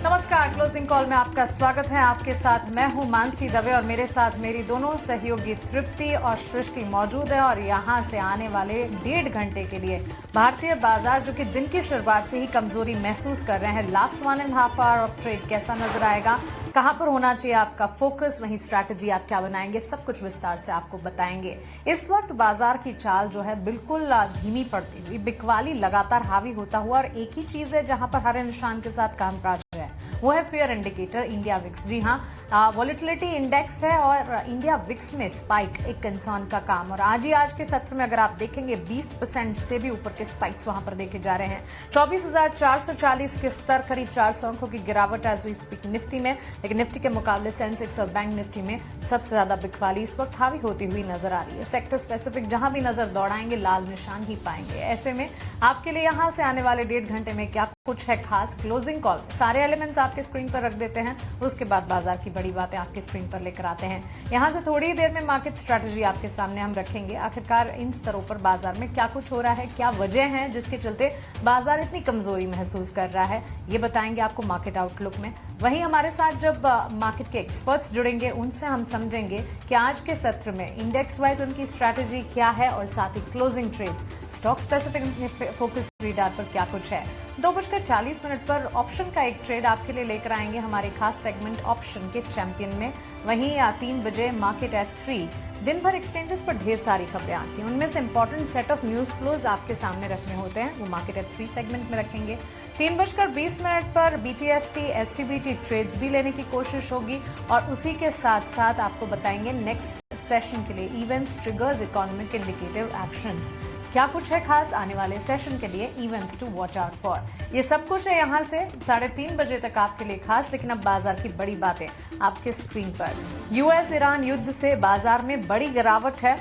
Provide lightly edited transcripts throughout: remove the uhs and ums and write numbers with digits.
नमस्कार, closing call में आपका स्वागत है। आपके साथ मैं हूं मानसी दवे और मेरे साथ मेरी दोनों सहयोगी तृप्ति और सृष्टि मौजूद है। और यहां से आने वाले 1.5 घंटे के लिए भारतीय बाजार जो कि दिन की शुरुआत से ही कमजोरी महसूस कर रहे हैं, लास्ट 1.5 आवर ऑफ ट्रेड कैसा नजर आएगा, कहां पर होना चाहिए आपका फोकस, वहीं स्ट्रैटेजी आप क्या बनाएंगे, सब कुछ विस्तार से आपको बताएंगे। इस वक्त बाजार की चाल जो है बिल्कुल धीमी पड़ती हुई, बिकवाली लगातार हावी होता हुआ, और एक ही चीज है जहां पर हरे निशान के साथ कामकाज है, वो है फेयर इंडिकेटर इंडिया विक्स। जी हाँ, वॉलेटिलिटी इंडेक्स है और इंडिया विक्स में स्पाइक एक कंसर्न का काम। और आज के सत्र में अगर आप देखेंगे 20% से भी ऊपर के स्पाइक्स वहां पर देखे जा रहे हैं। 24,440 के स्तर, करीब 400 अंकों की गिरावट एज वी स्पीक निफ्टी में। लेकिन निफ्टी के मुकाबले सेंसेक्स और बैंक निफ्टी में सबसे ज्यादा बिकवाली इस वक्त हावी होती हुई नजर आ रही है। सेक्टर स्पेसिफिक जहां भी नजर दौड़ाएंगे लाल निशान ही पाएंगे। ऐसे में आपके लिए यहां से आने वाले 1.5 घंटे में क्या कुछ है खास, क्लोजिंग कॉल सारे एलिमेंट्स आपके स्क्रीन पर रख देते हैं, उसके बाद बाजार की बड़ी बातें आपकी स्क्रीन पर लेकर आते हैं। यहां से थोड़ी देर में मार्केट स्ट्रैटेजी आपके सामने हम रखेंगे। आखिरकार इन स्तरों पर बाजार में क्या कुछ हो रहा है, क्या वजह है जिसके चलते बाजार इतनी कमजोरी महसूस कर रहा है, ये बताएंगे आपको मार्केट आउटलुक में। वहीं हमारे साथ जब मार्केट के एक्सपर्ट्स जुड़ेंगे, उनसे हम समझेंगे कि आज के सत्र में इंडेक्स वाइज उनकी स्ट्रैटेजी क्या है और साथ ही closing trades, stock specific focus radar पर क्या कुछ है। 2:40 पर ऑप्शन का एक ट्रेड आपके लिए लेकर आएंगे हमारे खास सेगमेंट ऑप्शन के चैंपियन में। वहीं 3 बजे मार्केट एट 3। दिन भर एक्सचेंजेस पर ढेर सारी खबरें आती हैं, उनमें से important set of news flows आपके सामने रखने होते हैं, वो मार्केट एट 3 सेगमेंट में रखेंगे। 3:20 पर BTST STBT ट्रेड्स भी लेने की कोशिश होगी और उसी के साथ साथ आपको बताएंगे नेक्स्ट सेशन के लिए events, triggers, economic indicative actions, क्या कुछ है खास आने वाले सेशन के लिए, events to watch out for. ये सब कुछ है यहां से 3:30 बजे तक आपके लिए खास। लेकिन अब बाजार की बड़ी बातें आपके स्क्रीन पर। US ईरान युद्ध से बाजार में बड़ी गिरावट है।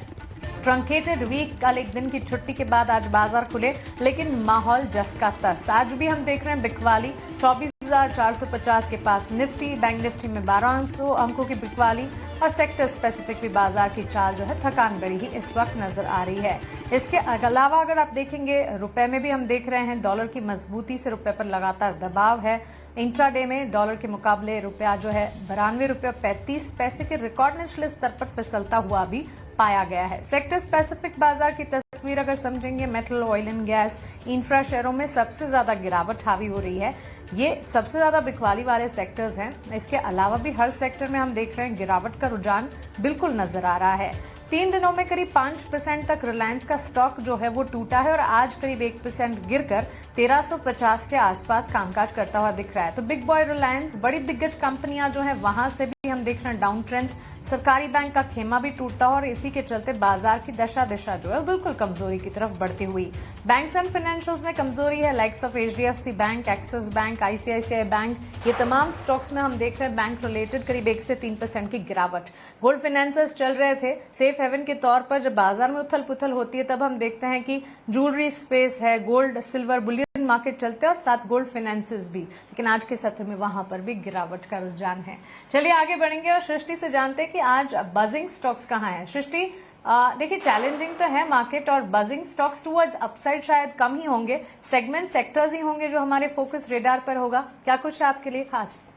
ट्रंकेटेड वीक, कल एक दिन की छुट्टी के बाद आज बाजार खुले, लेकिन माहौल जस का तस। आज भी हम देख रहे हैं बिकवाली 24,450 के पास निफ्टी, बैंक निफ्टी में 1200 अंकों की बिकवाली और सेक्टर स्पेसिफिक भी बाजार की चाल जो है थकान भरी ही इस वक्त नजर आ रही है। इसके अलावा अगर आप देखेंगे रुपए में भी हम देख रहे हैं डॉलर की मजबूती से रुपए पर लगातार दबाव है। इंट्राडे में डॉलर के मुकाबले रुपया जो है 92 रुपये 35 पैसे के रिकॉर्ड निचले स्तर पर फिसलता हुआ भी पाया गया है। सेक्टर स्पेसिफिक बाजार की तस्वीर अगर समझेंगे, metal, oil and gas, infra शेयरों में सबसे ज्यादा गिरावट हावी हो रही है। ये सबसे ज्यादा बिकवाली वाले सेक्टर्स हैं। इसके अलावा भी हर सेक्टर में हम देख रहे हैं गिरावट का रुझान बिल्कुल नजर आ रहा है। 3 दिनों में करीब 5% तक रिलायंस का स्टॉक जो है वो टूटा है और आज करीब 1% गिरकर 1350 के आसपास कामकाज करता हुआ दिख रहा है। तो बिग बॉय रिलायंस, बड़ी दिग्गज कंपनियां जो है वहां से भी हम देख रहे हैं डाउन ट्रेंड्स। सरकारी बैंक का खेमा भी टूटता और इसी के चलते बाजार की दिशा जो है बिल्कुल कमजोरी की तरफ बढ़ती हुई। बैंक्स एंड फाइनेंशियल्स में कमजोरी है, likes of HDFC bank, axis bank, ICICI bank, ये तमाम स्टॉक्स में हम देख रहे हैं बैंक रिलेटेड करीब 1 से 3% की गिरावट। गोल्ड फाइनेंसर्स चल रहे थे सेफ हेवन के तौर पर। जब बाजार में उथल पुथल होती है तब हम देखते हैं कि ज्वेलरी स्पेस है, गोल्ड, सिल्वर, बुलियन मार्केट चलते हैं और साथ गोल्ड फाइनेंसेस भी। लेकिन आज के सत्र में वहां पर भी गिरावट का रुझान है। चलिए आगे बढ़ेंगे और सृष्टि से जानते हैं कि आज बजिंग स्टॉक्स कहाँ हैं। सृष्टि, देखिए चैलेंजिंग तो है मार्केट और बजिंग स्टॉक्स टुवर्ड्स अपसाइड शायद कम ही होंगे, सेगमेंट सेक्टर्स ही होंगे जो हमारे फोकस रेडार पर होगा। क्या कुछ है आपके लिए खास?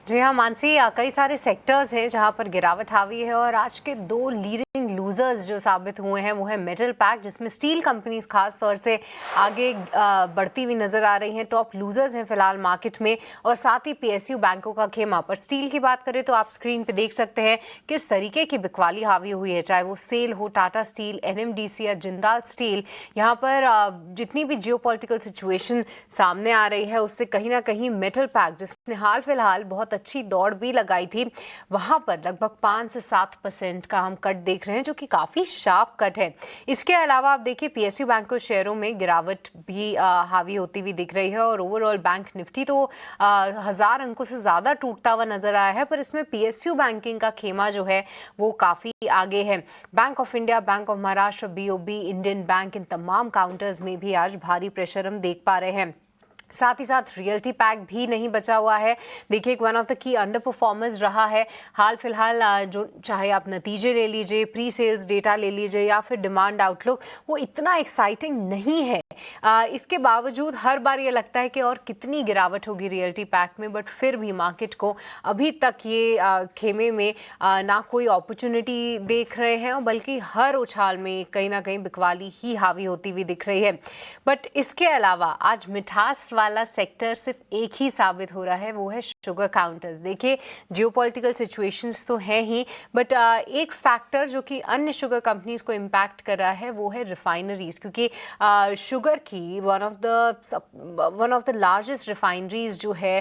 जी हाँ मानसी, कई सारे सेक्टर्स हैं जहां पर गिरावट हावी है और आज के 2 लीडिंग लूजर्स जो साबित हुए हैं वो है मेटल पैक, जिसमें स्टील कंपनीज खास तौर से आगे बढ़ती हुई नजर आ रही हैं। टॉप लूजर्स हैं फिलहाल मार्केट में, और साथ ही PSU बैंकों का खेमा। पर स्टील की बात करें तो आप स्क्रीन पे देख सकते हैं किस तरीके की बिकवाली हावी हुई है, चाहे वो सेल हो, टाटा स्टील, NMDC या जिंदाल स्टील। यहाँ पर जितनी भी जियोपॉलिटिकल सिचुएशन सामने आ रही है उससे कहीं ना कहीं मेटल पैक, जिसने हाल फिलहाल बहुत अच्छी दौड़ भी लगाई थी, वहां पर लगभग 5 से 7% का हम कट देख रहे हैं, जो कि काफी शार्प कट है। इसके अलावा आप देखिए PSU बैंक के शेयरों में गिरावट भी हावी होती हुई दिख रही है और ओवरऑल बैंक निफ्टी तो 1000 अंकों से ज्यादा टूटता हुआ नजर आया है, पर इसमें PSU बैंकिंग का खेमा जो है वो काफी आगे है। Bank of India, bank of Maharashtra, BOB, Indian bank, इन तमाम काउंटर्स में भी आज भारी प्रेशर हम देख पा रहे हैं। साथ ही साथ रियल्टी पैक भी नहीं बचा हुआ है। देखिए, one of the key under performance रहा है हाल फिलहाल। जो चाहे आप नतीजे ले लीजिए, प्री सेल्स डेटा ले लीजिए या फिर डिमांड आउटलुक, वो इतना एक्साइटिंग नहीं है। इसके बावजूद हर बार ये लगता है कि और कितनी गिरावट होगी रियल्टी पैक में, बट फिर भी मार्केट को अभी तक ये खेमे में ना कोई अपॉर्चुनिटी देख रहे हैं, और बल्कि हर उछाल में कहीं ना कहीं बिकवाली ही हावी होती हुई दिख रही है। बट इसके अलावा आज मिठास वाला सेक्टर सिर्फ एक ही साबित हो रहा है, वो है शुगर काउंटर्स। देखिए, जियोपॉलिटिकल सिचुएशंस तो है ही, बट एक फैक्टर जो कि अन्य शुगर कंपनीज को इम्पैक्ट कर रहा है वो है रिफाइनरीज, क्योंकि शुगर की one of the largest refineries जो है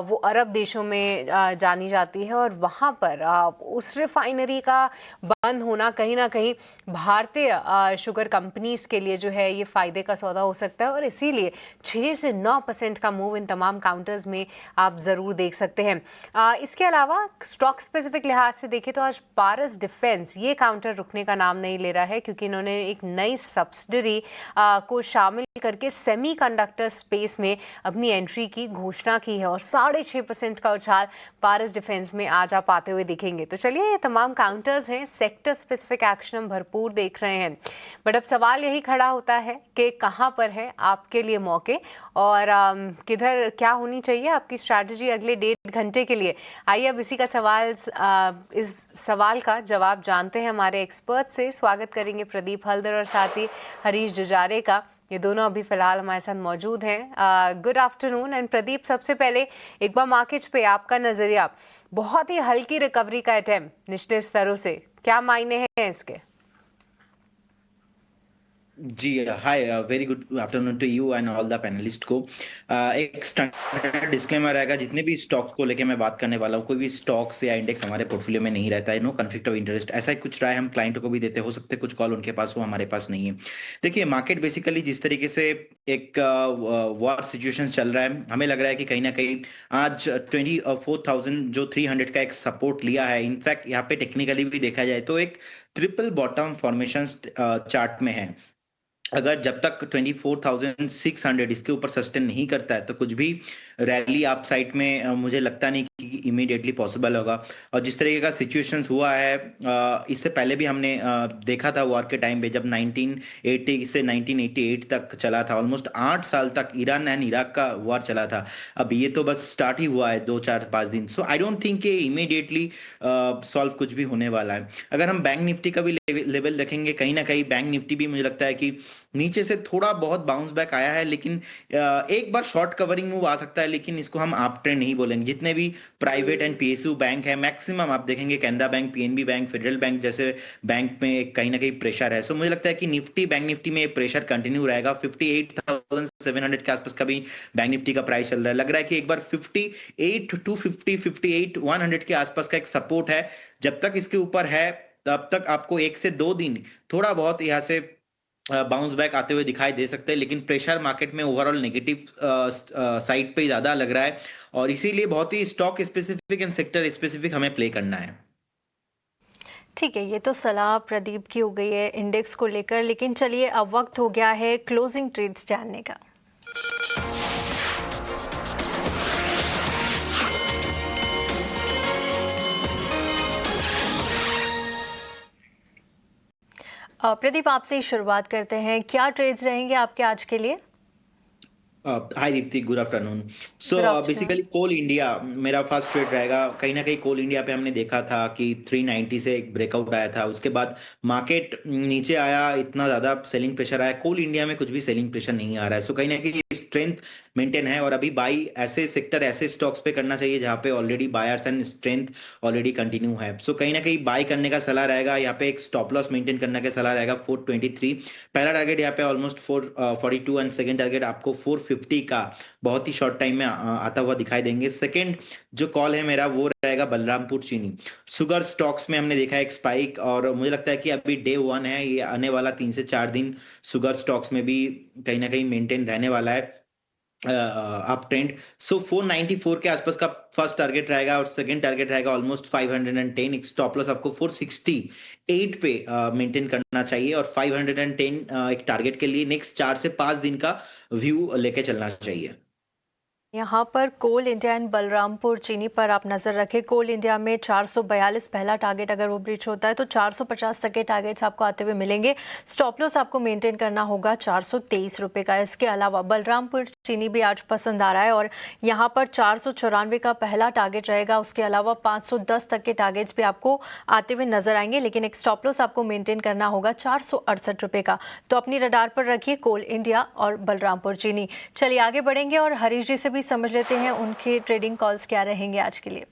वो अरब देशों में जानी जाती है, और वहाँ पर उस रिफाइनरी का बंद होना कहीं ना कहीं भारतीय शुगर कंपनीज के लिए जो है ये फायदे का सौदा हो सकता है, और इसीलिए 6 से 9% का मूव इन तमाम काउंटर्स में आप ज़रूर देख सकते हैं। इसके अलावा स्टॉक स्पेसिफिक लिहाज से देखें तो आज पारस डिफेंस ये काउंटर रुकने का नाम नहीं ले रहा है, क्योंकि इन्होंने एक नई सब्सिडरी को शामिल करके सेमीकंडक्टर स्पेस में अपनी एंट्री की घोषणा की है, और 6.5% का उछाल पारस डिफेंस में आज आप आते हुए दिखेंगे। तो चलिए, ये तमाम काउंटर्स हैं, सेक्टर स्पेसिफिक एक्शन हम भरपूर देख रहे हैं, बट अब सवाल यही खड़ा होता है कि कहाँ पर है आपके लिए मौके, और किधर क्या होनी चाहिए आपकी स्ट्रैटेजी अगले 1.5 घंटे के लिए। आइए अब इसी का इस सवाल का जवाब जानते हैं हमारे एक्सपर्ट से। स्वागत करेंगे प्रदीप हल्दर और साथ ही हरीश जुजारे का। ये दोनों अभी फिलहाल हमारे साथ मौजूद हैं। Good afternoon. एंड प्रदीप, सबसे पहले एक बार मार्केट पे आपका नजरिया, बहुत ही हल्की रिकवरी का अटेम्प्ट निचले स्तरों से, क्या मायने हैं इसके? जी hi, very good afternoon to you and all the panelist को। एक स्टैंडर्ड डिस्क्लेमर रहेगा, जितने भी स्टॉक्स को लेके मैं बात करने वाला हूँ, कोई भी स्टॉक्स या इंडेक्स हमारे पोर्टफोलियो में नहीं रहता है। नो कॉन्फ्लिक्ट ऑफ इंटरेस्ट, ऐसा ही कुछ राय हम क्लाइंटों को भी देते हो सकते, कुछ कॉल उनके पास हो, हमारे पास नहीं है। देखिए, मार्केट बेसिकली जिस तरीके से एक वॉर सिचुएशन चल रहा है, हमें लग रहा है कि कहीं ना कहीं आज 24,000 जो 300 का एक सपोर्ट लिया है, इनफैक्ट यहाँ पे टेक्निकली भी देखा जाए तो एक ट्रिपल बॉटम फॉर्मेशन चार्ट में है। अगर जब तक 24,600 इसके ऊपर सस्टेन नहीं करता है तो कुछ भी रैली आप साइड में मुझे लगता नहीं कि इमीडिएटली पॉसिबल होगा। और जिस तरीके का सिचुएशंस हुआ है, इससे पहले भी हमने देखा था वॉर के टाइम पे, जब 1980 से 1988 तक चला था, ऑलमोस्ट 8 साल तक ईरान एंड इराक का वॉर चला था। अब ये तो बस स्टार्ट ही हुआ है 2-4-5 दिन। सो आई डोंट थिंक कि इमीडिएटली सॉल्व कुछ भी होने वाला है। अगर हम बैंक निफ्टी का भी लेवल देखेंगे, कहीं ना कहीं बैंक निफ्टी भी मुझे लगता है कि नीचे से थोड़ा बहुत बाउंस बैक आया है, लेकिन एक बार शॉर्ट कवरिंग मूव आ सकता है, लेकिन इसको हम आप ट्रेंड नहीं बोलेंगे। जितने भी प्राइवेट एंड पीएसयू बैंक है, मैक्सिमम आप देखेंगे Canara bank, PNB bank, federal bank जैसे बैंक में कहीं ना कहीं प्रेशर है। सो मुझे लगता है कि निफ्टी, बैंक निफ्टी में प्रेशर कंटिन्यू रहेगा। 58,700 के आसपास का भी बैंक निफ्टी का प्राइस चल रहा है। लग रहा है कि एक बार 58,250, 58,100 के आसपास का एक सपोर्ट है। जब तक इसके ऊपर है तब तक आपको 1 से 2 दिन थोड़ा बहुत यहाँ से बाउंस बैक आते हुए दिखाई दे सकते हैं, लेकिन प्रेशर मार्केट में ओवरऑल नेगेटिव साइड पे ज्यादा लग रहा है, और इसीलिए बहुत ही stock specific and sector specific हमें प्ले करना है। ठीक है, ये तो सलाह प्रदीप की हो गई है इंडेक्स को लेकर, लेकिन चलिए अब वक्त हो गया है क्लोजिंग ट्रेड्स जानने का। प्रदीप, आपसे ही शुरुआत करते हैं, क्या ट्रेड्स रहेंगे आपके आज के लिए? Hi Deepti, good afternoon. So good afternoon. Basically coal India मेरा फर्स्ट ट्रेड रहेगा। कहीं ना कहीं कोल इंडिया पे हमने देखा था कि 390 से एक ब्रेकआउट आया था, उसके बाद मार्केट नीचे आया, इतना ज्यादा सेलिंग प्रेशर आया। कोल इंडिया में कुछ भी सेलिंग प्रेशर नहीं आ रहा है। सो कहीं ना कहीं स्ट्रेंथ मेंटेन है, और अभी बाई ऐसे सेक्टर, ऐसे स्टॉक्स पे करना चाहिए जहां पे already buyers and strength already continue है। सो कहीं ना कहीं बाई करने का सलाह रहेगा। यहाँ पे एक स्टॉप लॉस मेंटेन करने का सलाह रहेगा 423। पहला टारगेट यहाँ पे ऑलमोस्ट 442 एंड सेकंड टारगेट आपको 450 का बहुत ही शॉर्ट टाइम में आता हुआ दिखाई देंगे। सेकंड जो कॉल है मेरा वो रहेगा बलरामपुर चीनी। शुगर स्टॉक्स में हमने देखा एक स्पाइक, और मुझे लगता है कि अभी डे 1 है, ये आने वाला 3 से 4 दिन शुगर स्टॉक्स में भी कहीं ना कहीं मेंटेन रहने वाला है अप ट्रेंड। सो 494 के आसपास का फर्स्ट टारगेट रहेगा, और सेकंड टारगेट रहेगा ऑलमोस्ट 510। एक स्टॉप लॉस आपको 468 पे मेंटेन करना चाहिए, और 510 एक टारगेट के लिए नेक्स्ट 4 से 5 दिन का व्यू लेके चलना चाहिए। यहाँ पर कोल इंडिया एंड बलरामपुर चीनी पर आप नज़र रखें। कोल इंडिया में 442 पहला टारगेट अगर वो ब्रीच होता है तो 450 तक के टारगेट्स आपको आते हुए मिलेंगे। स्टॉप लॉस आपको मेंटेन करना होगा 423 रुपये का। इसके अलावा बलरामपुर चीनी भी आज पसंद आ रहा है और यहाँ पर 494 का पहला टारगेट रहेगा। उसके अलावा 510 तक के टारगेट्स भी आपको आते हुए नजर आएंगे, लेकिन एक स्टॉप लॉस आपको मेंटेन करना होगा 468 रुपये का। तो अपनी रडार पर रखिए कोल इंडिया और बलरामपुर चीनी। चलिए आगे बढ़ेंगे और हरीश जी से भी समझ लेते हैं उनके ट्रेडिंग कॉल्स क्या रहेंगे आज के लिए।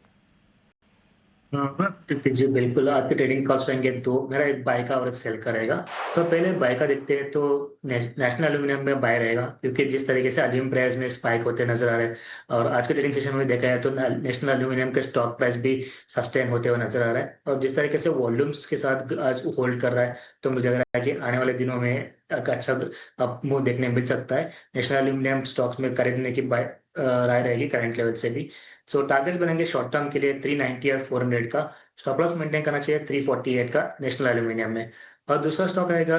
जी बिल्कुल, आज के ट्रेडिंग कॉल्स रहेंगे दो। मेरा एक बाय का और एक सेल का रहेगा। तो पहले बाय का देखते हैं तो नेशनल एल्यूमिनियम में बाय रहेगा, क्योंकि जिस तरीके से एल्यूमिनियम प्राइस में स्पाइक होते नजर आ रहे हैं और आज के ट्रेडिंग सेशन में देखा है तो नेशनल एल्यूमिनियम के स्टॉक प्राइस भी सस्टेन होते हुए नजर आ रहा है और जिस तरीके से वॉल्यूम्स के साथ आज होल्ड कर रहा है तो मुझे लग रहा है कि आने वाले दिनों में एक अच्छा मूव देखने मिल सकता है। नेशनल एल्यूमिनियम स्टॉक्स में खरीदने की राय रहेगी करंट लेवल से भी। सो टारगेट्स बनेंगे शॉर्ट टर्म के लिए 390 और 400 का। स्टॉप लॉस मेंटेन करना चाहिए 348 का नेशनल एल्यूमिनियम में। और दूसरा स्टॉक रहेगा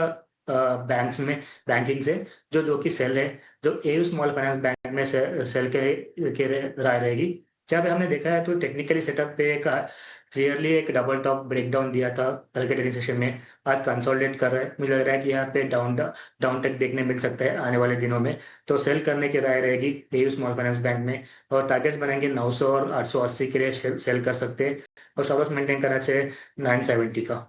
बैंक्स में, बैंकिंग से जो कि सेल है, जो एयू स्मॉल फाइनेंस बैंक में सेल के राय रहेगी। जहाँ पे हमने देखा है तो टेक्निकली सेटअप पे एक क्लियरली एक डबल टॉप ब्रेकडाउन दिया था कल के ट्रेडिंग सेशन में। आज कंसोलिडेट कर रहा है, मुझे लग रहा है कि यहाँ पे डाउन टेक देखने मिल सकता है आने वाले दिनों में। तो सेल करने की राय रहेगी एयू स्मॉल फाइनेंस बैंक में और टारगेट्स बनेंगे 900 और 880 के लिए सेल कर सकते हैं और स्टॉप लॉस मेंटेन करना चाहिए 970 का।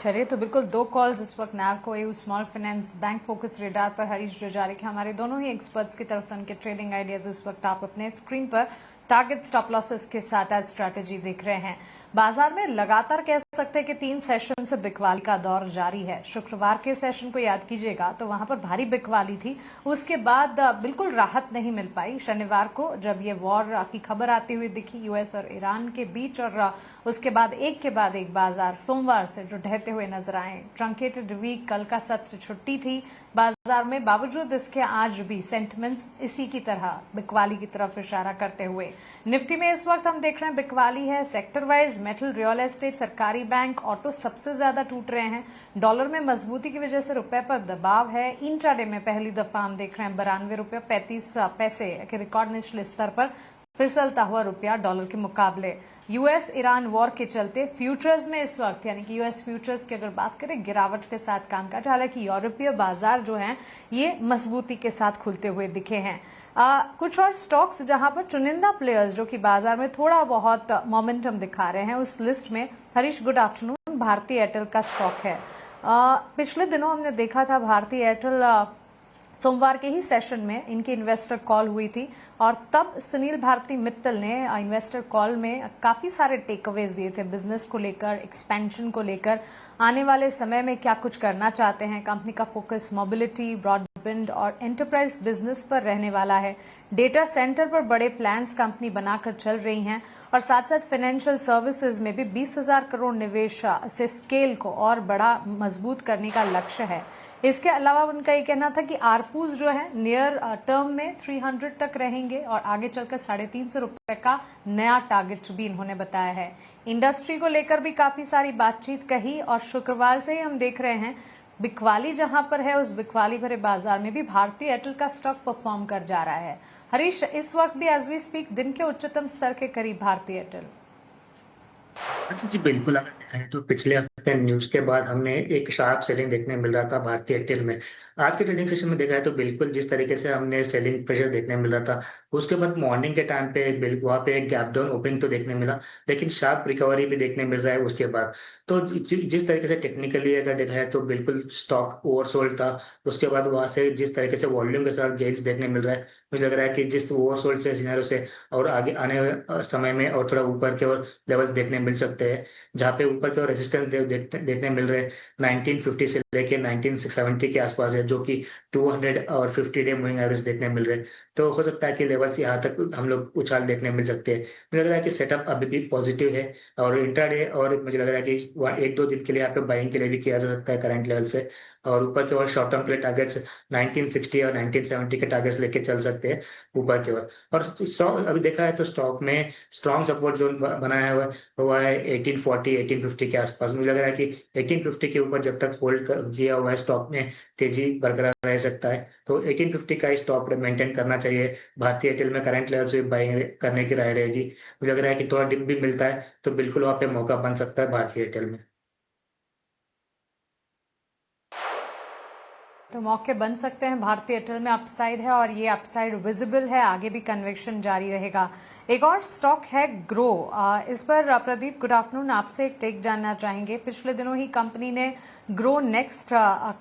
चलिए, तो बिल्कुल दो कॉल्स इस वक्त नैवको AU small finance bank focus radar पर हरीश जो जारी के हमारे दोनों ही एक्सपर्ट्स की तरफ से उनके ट्रेडिंग आइडियाज इस वक्त आप अपने स्क्रीन पर टारगेट स्टॉप लॉसेस के साथ एज स्ट्रैटेजी देख रहे हैं। बाजार में लगातार कह सकते हैं कि 3 सेशन से बिकवाली का दौर जारी है। शुक्रवार के सेशन को याद कीजिएगा तो वहां पर भारी बिकवाली थी, उसके बाद बिल्कुल राहत नहीं मिल पाई। शनिवार को जब ये वॉर की खबर आती हुई दिखी यूएस और ईरान के बीच और उसके बाद एक के बाद एक बाजार सोमवार से जो ढहते हुए नजर आए। ट्रंकेटेड वीक, कल का सत्र छुट्टी थी बाजार में, बावजूद इसके आज भी सेंटिमेंट्स इसी की तरह बिकवाली की तरफ इशारा करते हुए। निफ्टी में इस वक्त हम देख रहे हैं बिकवाली है। Sector wise metal, real estate, सरकारी बैंक, ऑटो सबसे ज्यादा टूट रहे हैं। डॉलर में मजबूती की वजह से रुपए पर दबाव है। इंट्राडे में पहली दफा हम देख रहे हैं 92 रुपये 35 पैसे के रिकॉर्ड निचले स्तर पर फिसलता हुआ रुपया डॉलर के मुकाबले। यूएस ईरान वॉर के चलते फ्यूचर्स में इस वक्त यानी कि यूएस फ्यूचर्स की अगर बात करें गिरावट के साथ कामकाज, हालांकि यूरोपीय बाजार जो हैं ये मजबूती के साथ खुलते हुए दिखे हैं। कुछ और स्टॉक्स जहां पर चुनिंदा प्लेयर्स जो कि बाजार में थोड़ा बहुत मोमेंटम दिखा रहे हैं, उस लिस्ट में हरीश गुड आफ्टरनून भारती एयरटेल का स्टॉक है। पिछले दिनों हमने देखा था भारती एयरटेल सोमवार के ही सेशन में इनकी इन्वेस्टर कॉल हुई थी और तब सुनील भारती मित्तल ने इन्वेस्टर कॉल में काफी सारे टेकअवेज दिए थे बिजनेस को लेकर, एक्सपेंशन को लेकर, आने वाले समय में क्या कुछ करना चाहते हैं। कंपनी का फोकस मोबिलिटी, ब्रॉडबैंड और एंटरप्राइज बिजनेस पर रहने वाला है। डेटा सेंटर पर बड़े प्लान्स कंपनी बनाकर चल रही हैं और साथ साथ फाइनेंशियल सर्विसेज में भी 20,000 करोड़ निवेश से स्केल को और बड़ा मजबूत करने का लक्ष्य है। इसके अलावा उनका ये कहना था कि आरपूज जो है नियर टर्म में 300 तक रहेंगे और आगे चलकर 350 रुपए का नया टारगेट भी इन्होंने बताया है। इंडस्ट्री को लेकर भी काफी सारी बातचीत कही और शुक्रवार से ही हम देख रहे हैं बिकवाली जहां पर है उस बिकवाली भरे बाजार में भी भारती एयरटेल का स्टॉक परफॉर्म कर जा रहा है। हरीश, इस वक्त भी एज वी स्पीक दिन के उच्चतम स्तर के करीब भारती एयरटेल। अच्छा जी बिल्कुल, अगर देखा है तो पिछले हफ्ते न्यूज के बाद हमने एक शार्प सेलिंग देखने मिल रहा था भारतीय एयरटेल में। आज के ट्रेडिंग सेशन में देखा है तो बिल्कुल जिस तरीके से हमने सेलिंग प्रेशर देखने मिल रहा था, उसके बाद मॉर्निंग के टाइम पे वहाँ पे एक गैप डाउन ओपनिंग तो देखने मिला, लेकिन शार्प रिकवरी भी देखने मिल रहा है उसके बाद। तो जिस तरीके से टेक्निकली अगर देखा है तो बिल्कुल स्टॉक ओवरसोल्ड था। उसके बाद वहां से जिस तरीके से वॉल्यूम के साथ गेन्स देखने मिल रहा है, मुझे लग रहा है कि जिस ओवरसोल्ड से सिनेरियो से और आगे आने वाले समय में और थोड़ा ऊपर के और लेवल्स देखने मिल सकते हैं, जहाँ पे ऊपर के और रेजिस्टेंस देखने मिल रहे हैं 1950 से लेके 1970 के आसपास है, जो कि 200 और 50 डे मूविंग एवरेज देखने मिल रहे हैं। तो हो सकता है कि लेवल्स यहाँ तक हम लोग उछाल देखने मिल सकते हैं। मुझे लग रहा है कि सेटअप अभी भी पॉजिटिव है और इंट्राडे और मुझे लग रहा है कि 1-2 दिन के लिए यहाँ पे बाइंग के लिए भी किया जा सकता है करंट लेवल से। और ऊपर की ओर शॉर्ट टर्म के लिए टारगेट्स 1960 और 1970 के टारगेट्स लेके चल सकते हैं ऊपर की ओर। और स्टॉक अभी देखा है तो स्टॉक में स्ट्रॉन्ग सपोर्ट जोन बनाया हुआ है 1840 1850 के आसपास। मुझे लग रहा है कि 1850 के ऊपर जब तक होल्ड किया हुआ है स्टॉक में तेजी बरकरार रह सकता है, तो 1850 का स्टॉप मेंटेन करना चाहिए। भारतीय एयरटेल में करंट लेवल्स भी बाइंग करने की राय रहेगी। मुझे लग रहा है कि थोड़ा डिप भी मिलता है तो बिल्कुल वहाँ पे मौका बन सकता है भारतीय एयरटेल में। तो मौके बन सकते हैं, भारतीय एयरटेल में अपसाइड है और ये अपसाइड विजिबल है, आगे भी कन्विक्शन जारी रहेगा। एक और स्टॉक है ग्रो। इस पर प्रदीप, गुड आफ्टरनून, आपसे एक टेक जानना चाहेंगे। पिछले दिनों ही कंपनी ने ग्रो नेक्स्ट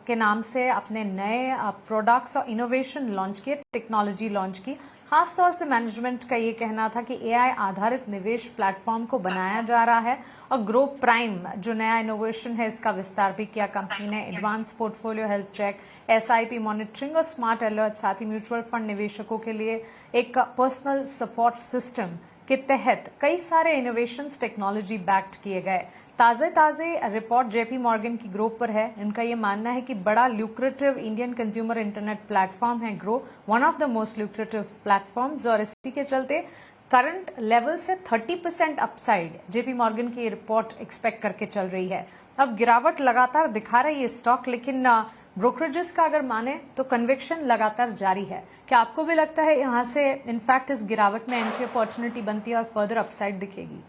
के नाम से अपने नए प्रोडक्ट्स और इनोवेशन लॉन्च किए, टेक्नोलॉजी लॉन्च की। खासतौर से मैनेजमेंट का ये कहना था कि एआई आधारित निवेश प्लेटफॉर्म को बनाया जा रहा है और ग्रो प्राइम जो नया इनोवेशन है इसका विस्तार भी किया कंपनी ने। Advance portfolio health check, SIP monitoring और स्मार्ट अलर्ट, साथ ही म्यूचुअल फंड निवेशकों के लिए एक पर्सनल सपोर्ट सिस्टम के तहत कई सारे इनोवेशंस टेक्नोलॉजी बैक्ड किए गए। ताजे रिपोर्ट जेपी मॉर्गन की ग्रो पर है। इनका ये मानना है कि बड़ा lucrative Indian consumer internet platform है Groww, one of the most lucrative platforms, और इसी के चलते करंट लेवल से 30% अपसाइड जेपी मॉर्गन की रिपोर्ट एक्सपेक्ट करके चल रही है। अब गिरावट लगातार दिखा रही है स्टॉक, लेकिन ब्रोकरेजेस का अगर माने तो कन्विक्शन लगातार जारी है। क्या आपको भी लगता है यहां से इनफैक्ट इस गिरावट में एंट्री अपॉर्चुनिटी बनती है और फर्दर अपसाइड दिखेगी?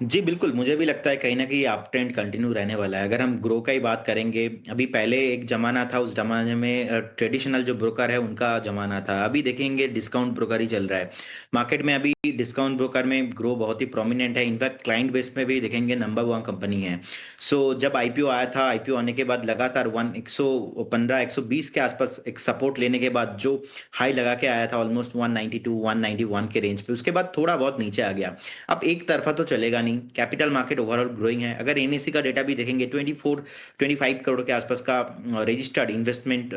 जी बिल्कुल, मुझे भी लगता है कहीं ना कहीं अप ट्रेंड कंटिन्यू रहने वाला है। अगर हम ग्रो का ही बात करेंगे, अभी पहले एक जमाना था, उस जमाने में ट्रेडिशनल जो ब्रोकर है उनका जमाना था। अभी देखेंगे डिस्काउंट ब्रोकर ही चल रहा है मार्केट में। अभी डिस्काउंट ब्रोकर में ग्रो बहुत ही प्रोमिनेंट है। इनफैक्ट क्लाइंट बेस में भी देखेंगे नंबर 1 कंपनी है। सो जब आईपीओ आया था, आईपीओ आने के बाद लगातार 115 120 के आसपास एक सपोर्ट लेने के बाद जो हाई लगा के आया था ऑलमोस्ट 192 191 के रेंज पे, उसके बाद थोड़ा बहुत नीचे आ गया। अब एक तरफा तो चलेगा नहीं, कैपिटल मार्केट ओवरऑल ग्रोइंग है। अगर एनएससी का डेटा भी देखेंगे 24-25 करोड़ के आसपास का रजिस्टर्ड इन्वेस्टमेंट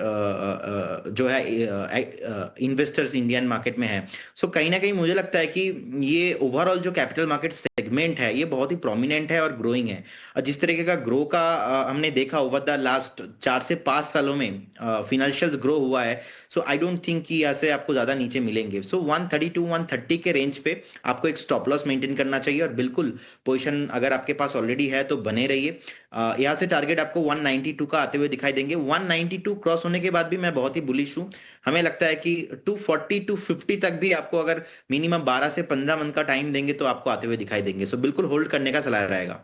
जो है इन्वेस्टर्स इंडियन मार्केट में है। सो कहीं ना कहीं मुझे लगता है कि ये ओवरऑल जो कैपिटल मार्केट सेगमेंट है ये बहुत ही प्रोमिनेंट है और ग्रोइंग है। और जिस तरीके का ग्रो का हमने देखा ओवर द लास्ट 4 से 5 सालों में फिनेंशियल्स ग्रो हुआ है। सो आई डोंट थिंक कि ऐसे आपको ज्यादा नीचे मिलेंगे। सो 132 130 के रेंज पे आपको एक स्टॉप लॉस मेंटेन करना चाहिए और बिल्कुल पोजीशन अगर आपके पास ऑलरेडी है तो बने रहिए। यहाँ से टारगेट आपको 192 का आते हुए दिखाई देंगे। 192 क्रॉस होने के बाद भी मैं बहुत ही बुलिश हूँ। हमें लगता है कि 240 250 तक भी आपको अगर मिनिमम 12 से 15 मंथ का टाइम देंगे तो आपको आते हुए दिखाई देंगे। सो बिल्कुल होल्ड करने का सलाह रहेगा।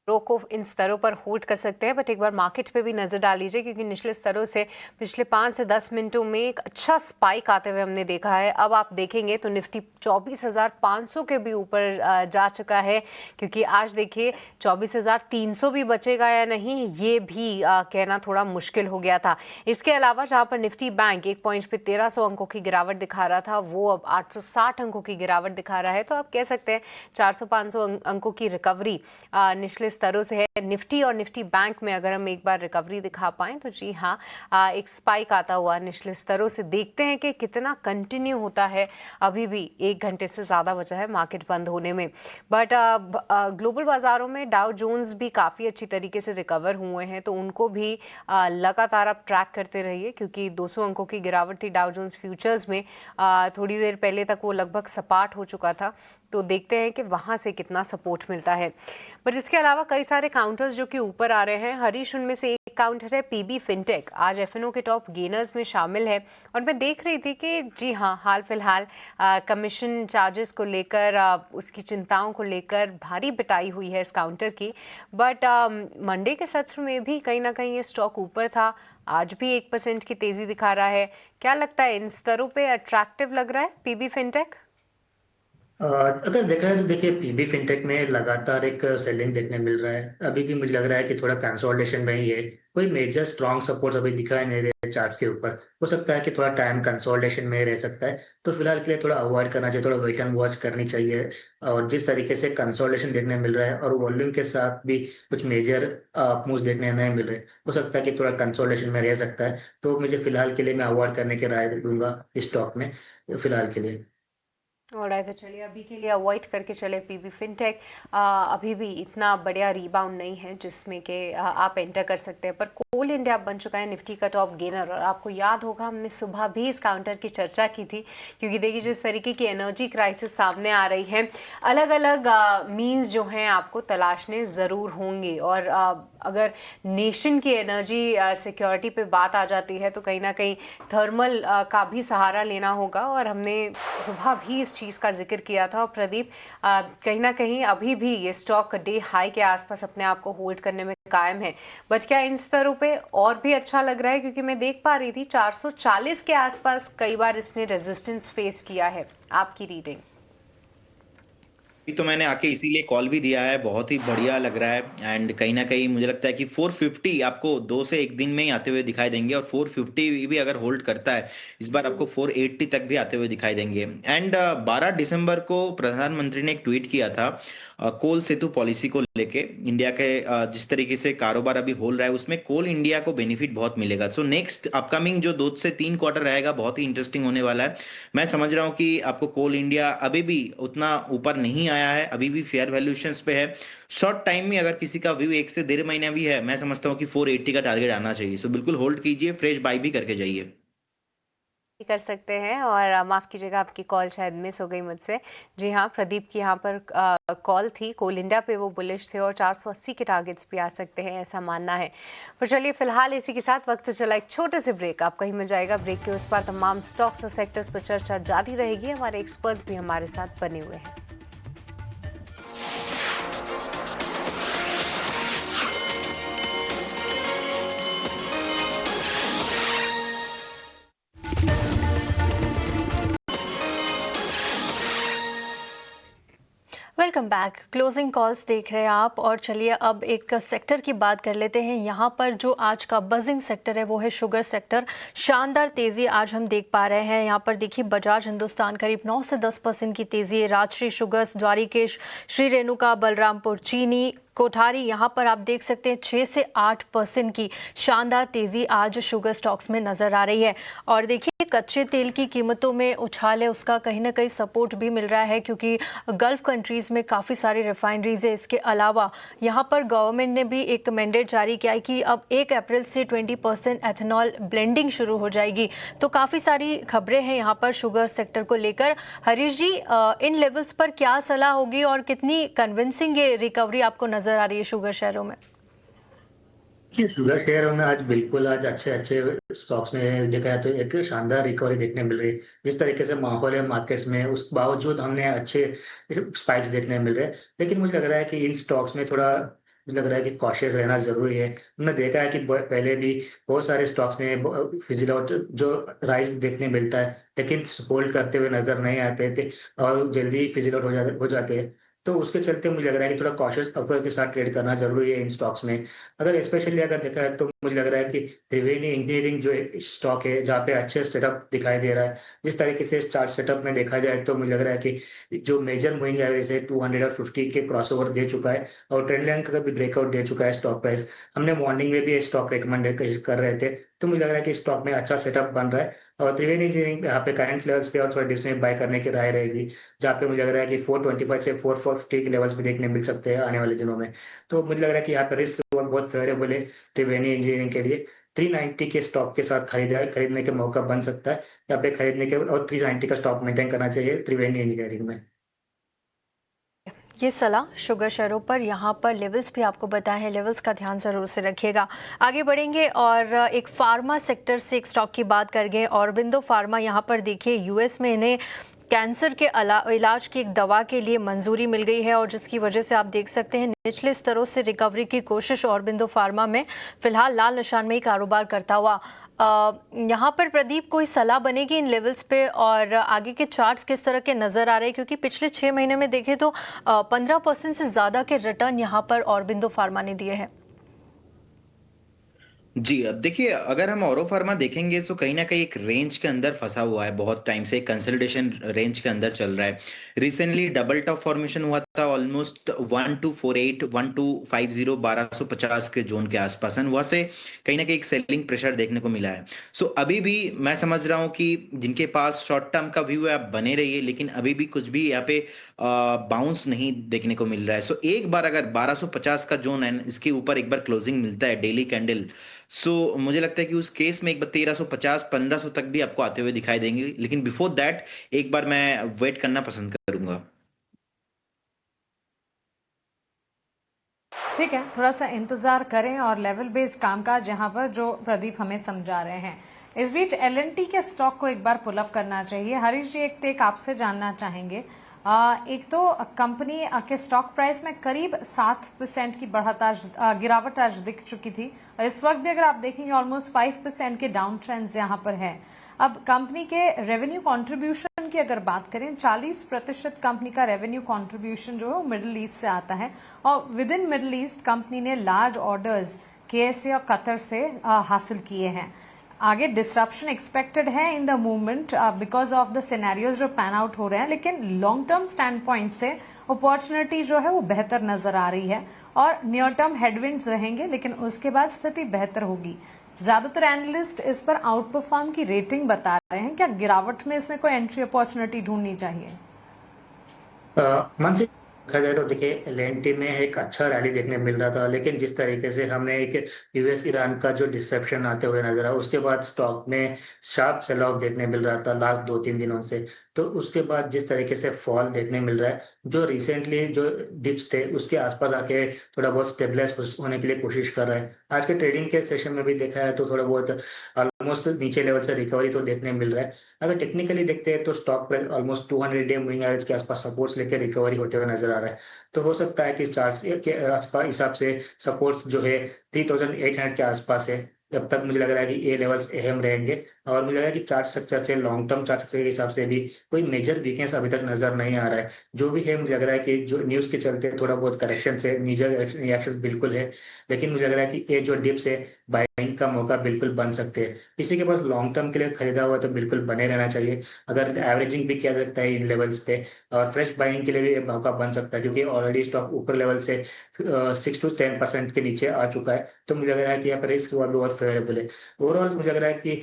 ग्रो को इन स्तरों पर होल्ड कर सकते हैं, बट एक बार मार्केट पे भी नजर डाल लीजिए क्योंकि निचले स्तरों से पिछले 5 से 10 मिनटों में एक अच्छा स्पाइक आते हुए हमने देखा है। अब आप देखेंगे तो निफ्टी 24,500 के भी ऊपर जा चुका है, क्योंकि आज देखिए 24,300 भी बचेगा या नहीं ये भी कहना थोड़ा मुश्किल हो गया था। इसके अलावा जहां पर निफ्टी बैंक एक पॉइंट पे 1300 अंकों की गिरावट दिखा रहा था, वो अब 860 अंकों की गिरावट दिखा रहा है। तो आप कह सकते हैं 400-500 अंकों की रिकवरी निचले स्तरों से है। निफ्टी और निफ्टी बैंक में अगर हम एक बार रिकवरी दिखा पाएं तो जी हाँ, एक स्पाइक आता हुआ निचले स्तरों से। देखते हैं कि कितना कंटिन्यू होता है। अभी भी 1 घंटे से ज़्यादा बचा है मार्केट बंद होने में, बट ग्लोबल बाजारों में डाउ जोन्स भी काफ़ी अच्छी तरीके से रिकवर हुए हैं, तो उनको भी लगातार आप ट्रैक करते रहिए, क्योंकि 200 अंकों की गिरावट थी डाउ जोन्स फ्यूचर्स में। थोड़ी देर पहले तक वो लगभग सपाट हो चुका था, तो देखते हैं कि वहाँ से कितना सपोर्ट मिलता है। बट इसके अलावा कई सारे काउंटर्स जो कि ऊपर आ रहे हैं। हरीश, उनमें से एक काउंटर है पीबी फिनटेक, आज एफएनओ के टॉप गेनर्स में शामिल है। और मैं देख रही थी कि जी हाँ, हाल फिलहाल कमीशन चार्जेस को लेकर उसकी चिंताओं को लेकर भारी पिटाई हुई है इस काउंटर की। बट मंडे के सत्र में भी कहीं ना कहीं ये स्टॉक ऊपर था, आज भी 1% की तेजी दिखा रहा है। क्या लगता है, इन स्तरों पे अट्रैक्टिव लग रहा है पीबी फिनटेक? अगर देखा है तो देखिए पीबी फिनटेक में लगातार एक सेलिंग देखने मिल रहा है। अभी भी मुझे लग रहा है कि थोड़ा कंसोलिडेशन में ही है। कोई मेजर स्ट्रॉन्ग सपोर्ट अभी दिखाई नहीं दे रहे चार्ट्स के ऊपर। हो सकता है कि थोड़ा टाइम कंसोलिडेशन में ही रह सकता है, तो फिलहाल के लिए थोड़ा अवॉइड करना चाहिए, थोड़ा वेट एंड वॉच करनी चाहिए। और जिस तरीके से कंसोलिडेशन देखने मिल रहा है और वॉल्यूम के साथ भी कुछ मेजर मूव्स देखने नहीं मिल रहे, हो सकता है कि थोड़ा कंसोलिडेशन में रह सकता है। तो मुझे फिलहाल के लिए मैं अवॉइड करने की राय दूंगा इस स्टॉक में फिलहाल के लिए। ऑलराइट, तो चलिए अभी के लिए अवॉइड करके चले पीबी फिनटेक। अभी भी इतना बढ़िया रीबाउंड नहीं है जिसमें कि आप एंटर कर सकते हैं, पर कोल इंडिया बन चुका है निफ्टी का टॉप गेनर। और आपको याद होगा हमने सुबह भी इस काउंटर की चर्चा की थी, क्योंकि देखिए जिस तरीके की एनर्जी क्राइसिस सामने आ रही है, अलग अलग मीन्स जो हैं आपको तलाशने ज़रूर होंगे। और अगर नेशन की एनर्जी सिक्योरिटी पे बात आ जाती है तो कहीं ना कहीं थर्मल का भी सहारा लेना होगा। और हमने सुबह भी इस चीज़ का जिक्र किया था। और प्रदीप, कहीं ना कहीं अभी भी ये स्टॉक डे हाई के आसपास अपने आप को होल्ड करने में कायम है, बट क्या इन स्तरों पे और भी अच्छा लग रहा है? क्योंकि मैं देख पा रही थी 440 के आसपास कई बार इसने रेजिस्टेंस फेस किया है। आपकी रीडिंग? अभी तो मैंने आके इसीलिए कॉल भी दिया है, बहुत ही बढ़िया लग रहा है। एंड कहीं ना कहीं मुझे लगता है कि 450 आपको 2 से 1 दिन में ही आते हुए दिखाई देंगे, और 450 भी अगर होल्ड करता है इस बार आपको 480 तक भी आते हुए दिखाई देंगे। एंड 12 दिसंबर को प्रधानमंत्री ने एक ट्वीट किया था कोल सेतु पॉलिसी को लेके। इंडिया के जिस तरीके से कारोबार अभी हो रहा है उसमें कोल इंडिया को बेनिफिट बहुत मिलेगा। सो नेक्स्ट अपकमिंग जो 2 से 3 क्वार्टर रहेगा बहुत ही इंटरेस्टिंग होने वाला है। मैं समझ रहा हूँ कि आपको कोल इंडिया अभी भी उतना ऊपर नहीं आया है, अभी भी फेयर वैल्यूएशंस पे है। शॉर्ट टाइम में अगर किसी का व्यू 1 से 1.5 महीना भी है, मैं समझता हूँ कि 480 का टारगेट आना चाहिए। सो बिल्कुल होल्ड कीजिए, फ्रेश बाई भी करके जाइए। कर सकते हैं। और माफ़ कीजिएगा, आपकी कॉल शायद मिस हो गई मुझसे। जी हाँ, प्रदीप की यहाँ पर कॉल थी। कोल इंडिया पे वो बुलिश थे और 480 के टारगेट्स भी आ सकते हैं, ऐसा मानना है। पर चलिए फिलहाल इसी के साथ वक्त चला एक छोटे से ब्रेक। आप कहीं में जाएगा, ब्रेक के उस पार तमाम स्टॉक्स और सेक्टर्स पर चर्चा जारी रहेगी। हमारे एक्सपर्ट्स भी हमारे साथ बने हुए हैं। Welcome back. क्लोजिंग कॉल्स देख रहे हैं आप, और चलिए अब एक सेक्टर की बात कर लेते हैं। यहाँ पर जो आज का बजिंग सेक्टर है वो है शुगर सेक्टर। शानदार तेज़ी आज हम देख पा रहे हैं। यहाँ पर देखिए बजाज हिंदुस्तान करीब 9 से 10% की तेज़ी है। राजश्री शुगर्स, द्वारिकेश, श्री रेणुका, बलरामपुर चीनी, कोठारी, यहाँ पर आप देख सकते हैं 6 से 8% की शानदार तेज़ी आज शुगर स्टॉक्स में नज़र आ रही है। और देखिए कच्चे तेल की कीमतों में उछाल है, उसका कहीं ना कहीं सपोर्ट भी मिल रहा है, क्योंकि गल्फ़ कंट्रीज़ में काफ़ी सारी रिफाइनरीज है। इसके अलावा यहाँ पर गवर्नमेंट ने भी एक मैंडेट जारी किया है कि अब 1 अप्रैल से 20% एथेनॉल ब्लेंडिंग शुरू हो जाएगी। तो काफ़ी सारी खबरें हैं यहाँ पर शुगर सेक्टर को लेकर। हरीश जी, इन लेवल्स पर क्या सलाह होगी और कितनी कन्विंसिंग ये रिकवरी आपको नजर आ रही है शुगर शेयरों में? शुगर शेयरों में आज बिल्कुल आज अच्छे अच्छे स्टॉक्स में देखा है तो एक शानदार रिकवरी देखने मिल रही है। जिस तरीके से माहौल है मार्केट्स में, उस बावजूद हमने अच्छे स्पाइक्स देखने मिल रहे हैं। लेकिन मुझे लग रहा है कि इन स्टॉक्स में थोड़ा मुझे लग रहा है कि कॉशियस रहना जरूरी है। हमने देखा है कि पहले भी बहुत सारे स्टॉक्स में फिजिल आउट जो राइज देखने मिलता है, लेकिन होल्ड करते हुए नजर नहीं आते थे और जल्दी फिजिल आउट हो जाते हैं। तो उसके चलते मुझे लग रहा है कि थोड़ा कॉशियस अप्रोच के साथ ट्रेड करना जरूरी है इन स्टॉक्स में। अगर स्पेशली अगर देखा है तो मुझे लग रहा है कि त्रिवेणी इंजीनियरिंग जो स्टॉक है जहाँ पे अच्छे सेटअप दिखाई दे रहा है, जिस तरीके से चार्ट सेटअप में देखा जाए तो मुझे लग रहा है कि जो मेजर मूविंग एवरेज है 250 के क्रॉसओवर दे चुका है और ट्रेंड लाइन का भी ब्रेकआउट दे चुका है स्टॉक प्राइस। हमने मॉर्निंग में भी ये स्टॉक रिकमेंड कर रहे थे, तो मुझे लग रहा है कि स्टॉक में अच्छा सेटअप बन रहा है। और त्रिवेणी इंजीनियरिंग यहाँ पे करंट लेवल्स पे और थोड़ा डिप्स में बाय करने की राय रहेगी, जहाँ पे मुझे लग रहा है कि 425 से 440 के लेवल्स भी देखने मिल सकते हैं आने वाले दिनों में। तो मुझे लग रहा है कि यहाँ पे रिस्क बहुत फेवरेबल है त्रिवेणी इंजीनियरिंग के लिए। 390 के स्टॉक के साथ खरीदने का मौका बन सकता है यहाँ पे खरीदने के, और 390 का स्टॉक मेंटेन करना चाहिए त्रिवेणी इंजीनियरिंग में। ये सलाह शुगर शेयरों पर। यहाँ पर लेवल्स भी आपको बताए हैं, लेवल्स का ध्यान जरूर से रखिएगा। आगे बढ़ेंगे और एक फार्मा सेक्टर से एक स्टॉक की बात कर गए, ऑरबिंदो फार्मा। यहाँ पर देखिए यूएस में इन्हें कैंसर के इलाज की एक दवा के लिए मंजूरी मिल गई है, और जिसकी वजह से आप देख सकते हैं निचले स्तरों से रिकवरी की कोशिश ऑरबिंदो फार्मा में फिलहाल लाल निशान में ही कारोबार करता हुआ। यहाँ पर प्रदीप कोई सलाह बनेगी इन लेवल्स पे, और आगे के चार्ट्स किस तरह के नज़र आ रहे हैं? क्योंकि पिछले 6 महीने में देखें तो 15% से ज़्यादा के रिटर्न यहाँ पर ऑरबिंदो फार्मा ने दिए हैं। जी, अब देखिए अगर हम ऑरो फार्मा देखेंगे तो कहीं ना कहीं एक रेंज के अंदर फंसा हुआ है, बहुत टाइम से कंसोलिडेशन रेंज के अंदर चल रहा है। रिसेंटली डबल टॉप फॉर्मेशन हुआ था ऑलमोस्ट 1248 1250 1250 के जोन के आसपास, एंड वहाँ से कहीं ना कहीं एक सेलिंग प्रेशर देखने को मिला है। सो अभी भी मैं समझ रहा हूँ कि जिनके पास शॉर्ट टर्म का व्यू है आप बने रहिए, लेकिन अभी भी कुछ भी यहाँ पे बाउंस नहीं देखने को मिल रहा है। सो एक बार अगर 1250 का जोन है इसके ऊपर एक बार क्लोजिंग मिलता है डेली कैंडल, सो मुझे लगता है कि उस केस में एक बार 1350 1500 तक भी आपको आते हुए दिखाई देंगे, लेकिन बिफोर दैट एक बार मैं वेट करना पसंद करूंगा। ठीक है, थोड़ा सा इंतजार करें और लेवल बेस्ड कामकाज यहाँ पर जो प्रदीप हमें समझा रहे हैं। इस बीच एलएनटी के स्टॉक को एक बार पुल अप करना चाहिए। हरीश जी, एक टेक आपसे जानना चाहेंगे। एक तो कंपनी के स्टॉक प्राइस में करीब 7% की गिरावट आज दिख चुकी थी। इस वक्त भी अगर आप देखेंगे ऑलमोस्ट 5% के डाउन ट्रेंड्स यहाँ पर है। अब कंपनी के रेवेन्यू कंट्रीब्यूशन की अगर बात करें, 40% कंपनी का रेवेन्यू कंट्रीब्यूशन जो है वो मिडिल ईस्ट से आता है, और with in middle east company ने लार्ज ऑर्डर्स केएसए और कतर से हासिल किए हैं। आगे डिसरप्शन एक्सपेक्टेड है in the movement because of the scenarios जो पैन आउट हो रहे हैं, लेकिन लॉन्ग टर्म स्टैंड पॉइंट से अपॉर्चुनिटी जो है वो बेहतर नजर आ रही है, और नियर टर्म हेडविंड्स रहेंगे लेकिन उसके बाद स्थिति बेहतर होगी। ज्यादातर एनालिस्ट इस पर आउट परफॉर्म की रेटिंग बता रहे हैं। क्या गिरावट में इसमें कोई एंट्री अपॉर्चुनिटी ढूंढनी चाहिए? मन से देखा जाए तो देखिए एलएनटी में एक अच्छा रैली देखने मिल रहा था, लेकिन जिस तरीके से हमने एक यूएस ईरान का जो डिस्ट्रप्शन आते हुए नजर आया, उसके बाद स्टॉक में शार्प सेल ऑफ देखने मिल रहा था लास्ट 2-3 दिनों से। तो उसके बाद जिस तरीके से फॉल देखने मिल रहा है, जो रिसेंटली जो डिप्स थे उसके आसपास आके थोड़ा बहुत स्टेबलाइज होने के लिए कोशिश कर रहा है। आज के ट्रेडिंग के सेशन में भी देखा है तो थोड़ा बहुत ऑलमोस्ट नीचे लेवल से रिकवरी तो देखने मिल रहा है। अगर टेक्निकली देखते हैं तो stock price almost 200 day moving average के आसपास सपोर्ट्स लेके रिकवरी होते हुए नजर आ रहा है। तो हो सकता है कि इस चार्ट के आसपास हिसाब से सपोर्ट्स जो है 3800 के आसपास है। जब तक मुझे लग रहा है कि ये लेवल्स अहम रहेंगे, और मुझे लग रहा है कि चार्ट स्ट्रक्चर से लॉन्ग टर्म चार्ट स्ट्रक्चर के हिसाब से भी कोई मेजर वीकनेस अभी तक नजर नहीं आ रहा है। जो भी है मुझे लग रहा है कि जो न्यूज के चलते थोड़ा बहुत करेक्शन से मेजर रिएक्शन बिल्कुल है, लेकिन मुझे लग रहा है कि ये जो डिप्स है बाइंग का मौका बिल्कुल बन सकते हैं। किसी के पास लॉन्ग टर्म के लिए खरीदा हुआ है तो बिल्कुल बने रहना चाहिए। अगर एवरेजिंग भी किया सकता है इन लेवल्स पे, और फ्रेश बाइंग के लिए भी ये मौका बन सकता है, क्योंकि ऑलरेडी स्टॉक ऊपर लेवल से 6 to 10% के नीचे आ चुका है। तो मुझे लग रहा है कि यहाँ पर रिस्क भी बहुत फेवरेबल है। ओवरऑल मुझे लग रहा है कि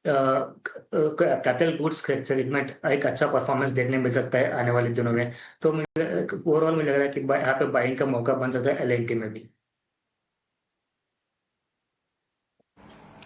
कैपिटल गुड्स सेगमेंट एक अच्छा परफॉर्मेंस देखने मिल सकता है आने वाले दिनों में। तो मुझे ओवरऑल मुझे लग रहा है कि यहाँ पे बाइंग का मौका बन सकता है एलएनटी में भी।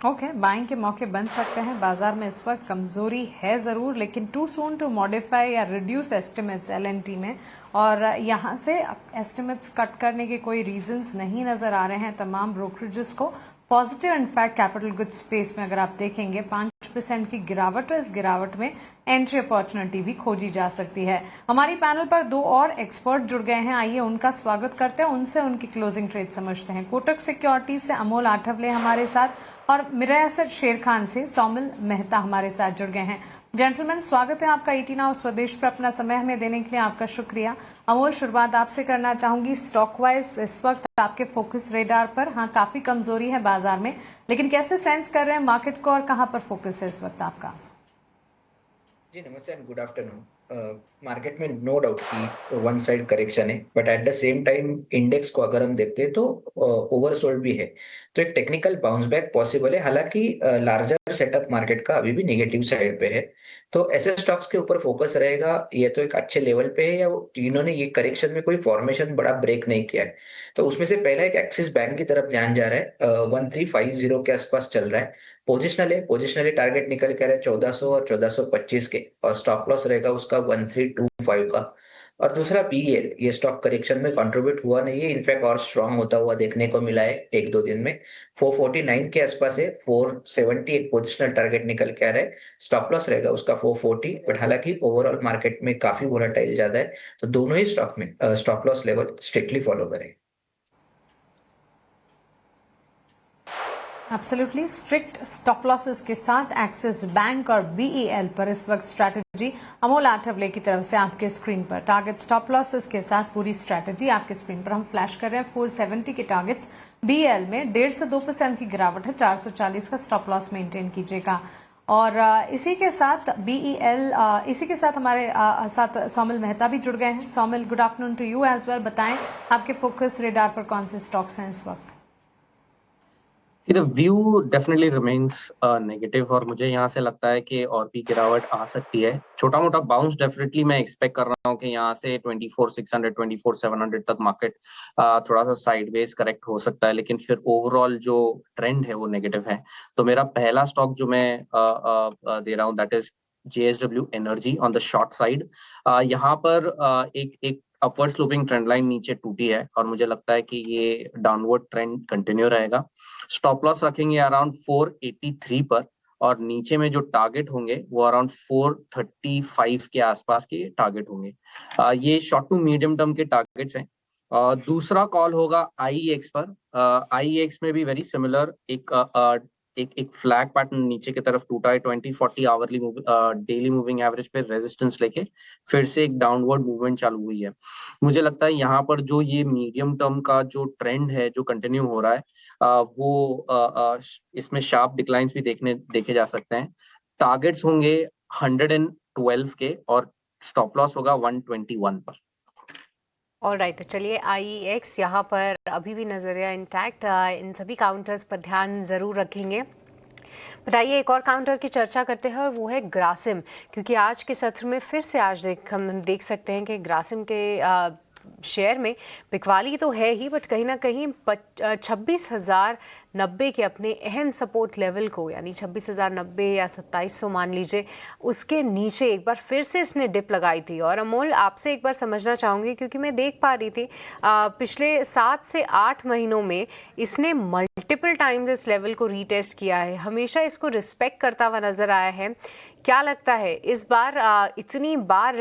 ओके, बाइंग के मौके बन सकते हैं। बाजार में इस वक्त कमजोरी है जरूर, लेकिन टू सून टू मॉडिफाई या रिड्यूस एस्टिमेट्स एलएनटी में, और यहां से एस्टिमेट्स कट करने के कोई रीजंस नहीं नजर आ रहे हैं तमाम ब्रोकरेजेस को। Positive in fact capital goods space में अगर आप देखेंगे 5% की गिरावट है। इस गिरावट में एंट्री अपॉर्चुनिटी भी खोजी जा सकती है। हमारी पैनल पर 2 और एक्सपर्ट जुड़ गए हैं, आइए उनका स्वागत करते हैं, उनसे उनकी क्लोजिंग ट्रेड समझते हैं। कोटक सिक्योरिटीज से अमोल आठवले हमारे साथ, और मिरा एसेट शेर खान से सौमिल मेहता हमारे साथ जुड़ गए हैं। जेंटलमैन, स्वागत है आपका 18 आवर स्वदेश पर। अपना समय हमें देने के लिए आपका शुक्रिया। अमोल, शुरुआत आपसे करना चाहूंगी। स्टॉक वाइज इस वक्त आपके फोकस रेडार पर, हाँ, काफी कमजोरी है बाजार में, लेकिन कैसे सेंस कर रहे हैं मार्केट को और कहां पर फोकस है इस वक्त आपका? जी नमस्ते एंड गुड आफ्टरनून। मार्केट में नो डाउट कि वन साइड करेक्शन है, but at the same time index को अगर हम देखते हैं तो ओवरसोल्ड भी है, तो एक टेक्निकल बाउंस बैक पॉसिबल है। हालांकि लार्जर सेटअप मार्केट का अभी भी नेगेटिव साइड पे है, तो ऐसे स्टॉक्स के ऊपर फोकस रहेगा। ये तो एक अच्छे लेवल पे है, या जिन्होंने ये करेक्शन में कोई फॉर्मेशन बड़ा ब्रेक नहीं किया है, तो उसमें से पहला एक एक्सिस बैंक की तरफ ध्यान जा रहा है। 1350 के आसपास चल रहा है। पोजिशनली टारगेट निकल के आ रहा है 1400 और 1425 के, और स्टॉप लॉस रहेगा उसका 1325 का। और दूसरा पीएल, ये स्टॉक करेक्शन में कंट्रीब्यूट हुआ नहीं है, इनफैक्ट और स्ट्रांग होता हुआ देखने को मिला है 1-2 दिन में। 449 के आसपास है। 470 एक पोजिशनल टारगेट निकल के आ रहा है। स्टॉप लॉस रहेगा उसका 440, बट हालांकि ओवरऑल मार्केट में काफी वोलेटाइल ज्यादा है, तो दोनों ही स्टॉक में stop loss level strictly follow करें। एब्सोल्युटली स्ट्रिक्ट स्टॉप लॉसेस के साथ एक्सिस बैंक और बीईएल पर इस वक्त स्ट्रैटेजी जी अमोल आठवले की तरफ से आपके स्क्रीन पर टारगेट स्टॉप लॉसेस के साथ पूरी स्ट्रैटेजी आपके स्क्रीन पर हम फ्लैश कर रहे हैं। 470 के टारगेट्स, बीएल में 1.5 से 2% की गिरावट है, 440 का स्टॉप लॉस मेंटेन कीजिएगा। और इसी के साथ बीईएल, इसी के साथ हमारे साथ सौमिल मेहता भी जुड़ गए हैं। Saumil, good afternoon to you as well. बताएं आपके फोकस रेडार पर कौन से स्टॉक्स हैं इस वक्त? The view definitely remains negative और मुझे यहाँ से लगता है कि और भी गिरावट आ सकती है। छोटा मोटा बाउंस डेफिनेटली मैं एक्सपेक्ट कर रहा हूँ कि यहाँ से 24,600 24,700 तक मार्केट थोड़ा सा साइडवेज करेक्ट हो सकता है, लेकिन फिर ओवरऑल जो ट्रेंड है वो नेगेटिव है। तो मेरा पहला स्टॉक जो मैं दे रहा हूँ that is JSW energy on the short side. यहाँ पर एक अपवर्ड स्लोपिंग ट्रेंड लाइन नीचे टूटी है और मुझे लगता है कि ये डाउनवर्ड ट्रेंड कंटिन्यू रहेगा। स्टॉप लॉस रखेंगे अराउंड 483 पर और नीचे में जो टारगेट होंगे वो अराउंड 435 के आसपास के टारगेट होंगे। ये शॉर्ट टू मीडियम टर्म के टारगेट्स हैं। दूसरा कॉल होगा IEX पर। IEX में भी वेरी सिमिलर एक फ्लैग पैटर्न नीचे की तरफ टूटा है। 20-40 आवरली डेली मूविंग एवरेज पे रेजिस्टेंस लेके फिर से एक डाउनवर्ड मूवमेंट चालू हुई है। मुझे लगता है यहाँ पर जो ये मीडियम टर्म का जो ट्रेंड है जो कंटिन्यू हो रहा है वो इसमें शार्प डिक्लाइंस भी देखे जा सकते हैं। टारगेट्स होंगे 112 के और स्टॉप लॉस होगा 121 पर। ऑलराइट, तो चलिए IEX यहाँ पर अभी भी नजरिया इंटैक्ट, इन सभी काउंटर्स पर ध्यान जरूर रखेंगे। बताइए, एक और काउंटर की चर्चा करते हैं और वो है ग्रासिम, क्योंकि आज के सत्र में फिर से हम देख सकते हैं कि ग्रासिम के शेयर में बिकवाली तो है ही, बट कहीं ना कहीं 26,090 के अपने अहम सपोर्ट लेवल को, यानी 26,090 या 2700 मान लीजिए, उसके नीचे एक बार फिर से इसने डिप लगाई थी। और अमोल, आपसे एक बार समझना चाहूँगी, क्योंकि मैं देख पा रही थी पिछले 7 से 8 महीनों में इसने मल्टीपल टाइम्स इस लेवल को रीटेस्ट किया है, हमेशा इसको रिस्पेक्ट करता हुआ नजर आया है। क्या लगता है इस बार इतनी बार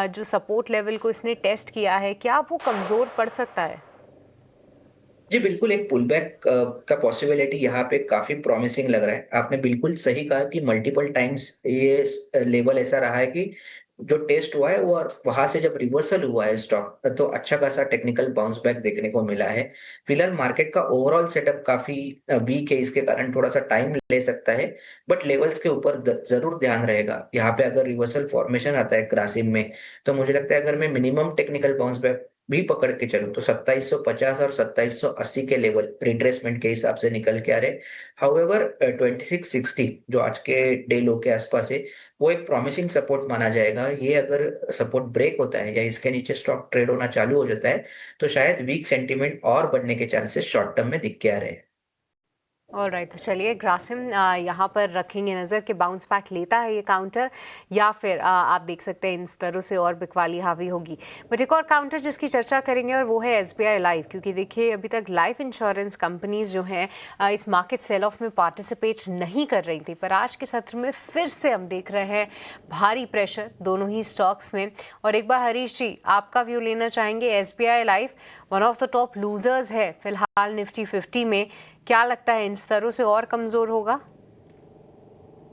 जो सपोर्ट लेवल को इसने टेस्ट किया है, क्या वो कमजोर पड़ सकता है? जी बिल्कुल, एक पुल बैक का पॉसिबिलिटी यहाँ पे काफी प्रॉमिसिंग लग रहा है। आपने बिल्कुल सही कहा कि मल्टीपल टाइम्स ये लेवल ऐसा रहा है कि जो टेस्ट हुआ है वो, और वहां से जब रिवर्सल हुआ है स्टॉक, तो अच्छा खासा टेक्निकल बाउंस बैक देखने को मिला है। फिलहाल मार्केट का ओवरऑल सेटअप काफी वीक है, इसके कारण थोड़ा सा टाइम ले सकता है, बट लेवल्स के ऊपर जरूर ध्यान रहेगा। यहाँ पे अगर रिवर्सल फॉर्मेशन आता है ग्रासिम में, तो मुझे लगता है अगर मैं मिनिमम टेक्निकल बाउंस बैक भी पकड़ के चलूं तो 2750 और 2780 के लेवल रिट्रेसमेंट के हिसाब से निकल के आ रहे। हाउएवर 2660 जो आज के डे लो के आसपास है, वो एक प्रॉमिसिंग सपोर्ट माना जाएगा। ये अगर सपोर्ट ब्रेक होता है या इसके नीचे स्टॉक ट्रेड होना चालू हो जाता है, तो शायद वीक सेंटीमेंट और बढ़ने के चांसेस शॉर्ट टर्म में दिख के आ रहे हैं। ऑलराइट, तो चलिए ग्रासिम यहाँ पर रखेंगे नज़र कि बाउंस बैक लेता है ये काउंटर, या फिर आप देख सकते हैं इन स्तरों से और बिकवाली हावी होगी। बट एक और काउंटर जिसकी चर्चा करेंगे और वो है SBI लाइफ, क्योंकि देखिए अभी तक लाइफ इंश्योरेंस कंपनीज जो हैं इस मार्केट सेल ऑफ में पार्टिसिपेट नहीं कर रही थी, पर आज के सत्र में फिर से हम देख रहे हैं भारी प्रेशर दोनों ही स्टॉक्स में। और एक बार हरीश जी आपका व्यू लेना चाहेंगे। SBI life one of the top losers है फिलहाल निफ्टी 50 में, क्या लगता है इन स्तरों से और कमजोर होगा?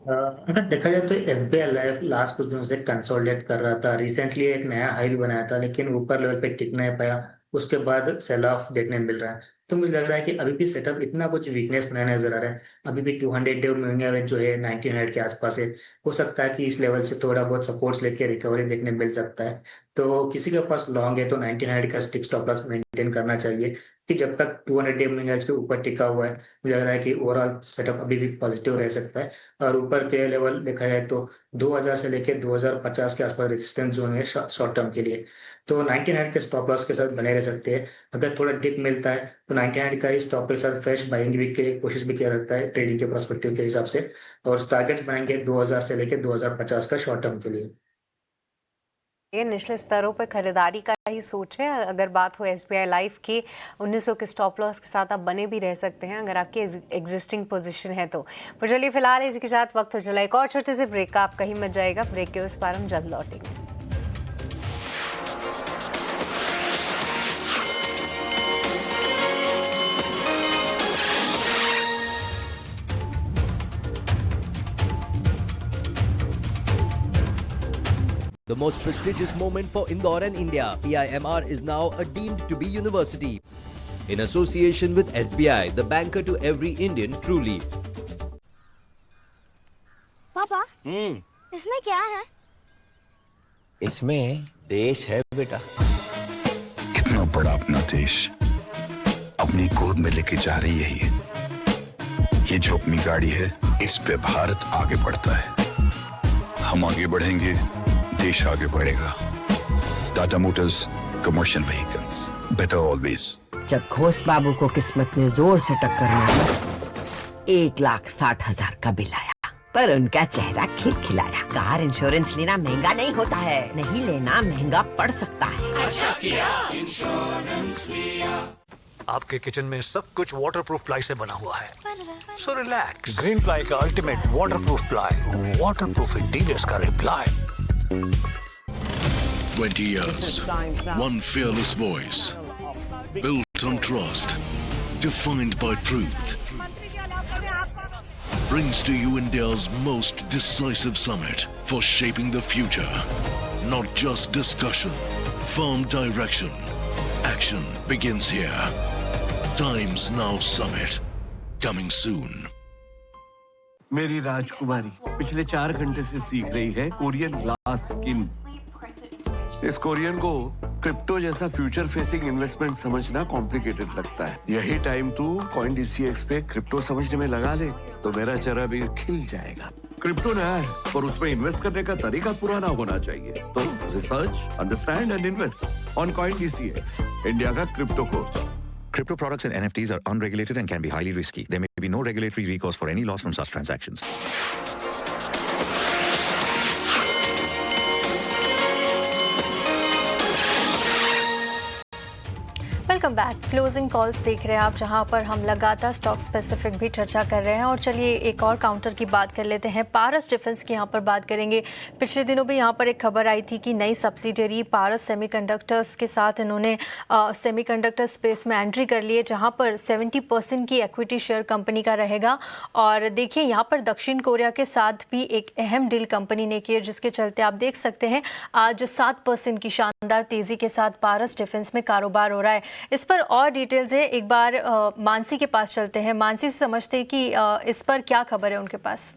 अगर देखा जाए तो SBI लाइफ लास्ट कुछ दिनों से कंसोलिडेट कर रहा था। रिसेंटली एक नया हाई भी बनाया था, लेकिन ऊपर लेवल पे टिक नहीं पाया, उसके बाद सेल ऑफ देखने मिल रहा है। तो मुझे लग रहा है कि अभी भी सेटअप इतना कुछ वीकनेस नहीं नजर आ रहा है। अभी भी 200 डे मूविंग एवरेज जो है 1900 के आसपास है। हो सकता है कि इस लेवल से थोड़ा बहुत सपोर्ट्स लेके रिकवरी देखने मिल सकता है। तो किसी के पास लॉन्ग है तो 1900 का स्टिक स्टॉप लॉस मेंटेन करना चाहिए, कि जब तक 200 डे मूविंग एवरेज के ऊपर टिका हुआ है, मुझे लग रहा है कि ओवरऑल सेटअप अभी भी पॉजिटिव रह सकता है। और ऊपर के लेवल देखा जाए तो 2000 से लेकर 2050 के आसपास रेजिस्टेंस जोन है शॉर्ट टर्म के लिए। तो 1900 के स्टॉप लॉस के साथ बने रह सकते हैं। अगर थोड़ा डिप मिलता है तो 1900 का ही स्टॉप के साथ फ्रेश बाइंग भी की कोशिश भी किया जाता है ट्रेडिंग के पर्सपेक्टिव के हिसाब से, और टारगेट्स बनाएंगे 2000 से लेकर 2050 का शॉर्ट टर्म के लिए। ये निचले स्तरों पर खरीदारी का ही सोच है। अगर बात हो SBI लाइफ की, 1900 के स्टॉप लॉस के साथ आप बने भी रह सकते हैं अगर आपकी एग्जिस्टिंग पोजीशन है तो। चलिए फिलहाल इसी के साथ वक्त हो चला एक और छोटे से ब्रेक का, आप कहीं मत जाएगा, ब्रेक के उस पार हम जल्द लौटेंगे। The most prestigious moment for Indore and India, PIMR is now a deemed to be university. In association with SBI, the banker to every Indian truly. पापा इसमें क्या है? इसमें देश है बेटा। कितना बड़ा अपना देश अपनी गोद में लेके जा रही है ये जो अपनी गाड़ी है इस पे भारत आगे बढ़ता है। हम आगे बढ़ेंगे, देश आगे बढ़ेगा। Tata Motors, commercial vehicles, better always. जब घोष बाबू को किस्मत ने जोर से टक्कर मारी, 1,60,000 का बिल आया, पर उनका चेहरा खिलखिलाया। कार इंश्योरेंस लेना महंगा नहीं होता है, नहीं लेना महंगा पड़ सकता है। अच्छा किया इंश्योरेंस लिया। आपके किचन में सब कुछ वाटरप्रूफ प्लाई से बना हुआ है, सो रिलैक्स। ग्रीन प्लाई का ultimate waterproof ply, waterproof interiors का reply. 20 years, one fearless voice, built on trust, defined by truth, brings to you India's most decisive summit for shaping the future. Not just discussion, firm direction. Action begins here. Times Now Summit, coming soon. मेरी राजकुमारी पिछले 4 घंटे से सीख रही है Korean glass skin. इस Korean को crypto जैसा फ्यूचर फेसिंग इन्वेस्टमेंट समझना कॉम्प्लिकेटेड लगता है। यही टाइम तू CoinDCX पे क्रिप्टो समझने में लगा ले तो मेरा चेहरा भी खिल जाएगा। क्रिप्टो नया है और उसमें इन्वेस्ट करने का तरीका पुराना होना चाहिए। तो research, understand and invest on CoinDCX, India का crypto coach. Crypto products and NFTs are unregulated and can be highly risky. There may be no regulatory recourse for any loss from such transactions. Welcome back. Closing calls देख रहे हैं आप, जहां पर हम लगातार stock specific भी चर्चा कर रहे हैं। और चलिए एक और काउंटर की बात कर लेते हैं, पारस डिफेंस की यहाँ पर बात करेंगे। पिछले दिनों भी यहाँ पर एक खबर आई थी कि नई सब्सिडरी पारस सेमीकंडक्टर्स के साथ इन्होंने सेमीकंडक्टर स्पेस में एंट्री कर ली है, जहाँ पर 70% की इक्विटी शेयर कंपनी का रहेगा। और देखिए यहाँ पर दक्षिण कोरिया के साथ भी एक अहम डील कंपनी ने की है, जिसके चलते आप देख सकते हैं आज 7% की शानदार तेज़ी के साथ पारस डिफेंस में कारोबार हो रहा है। इस पर और डिटेल्स है, एक बार मानसी के पास चलते हैं। मानसी से समझते हैं कि इस पर क्या खबर है उनके पास।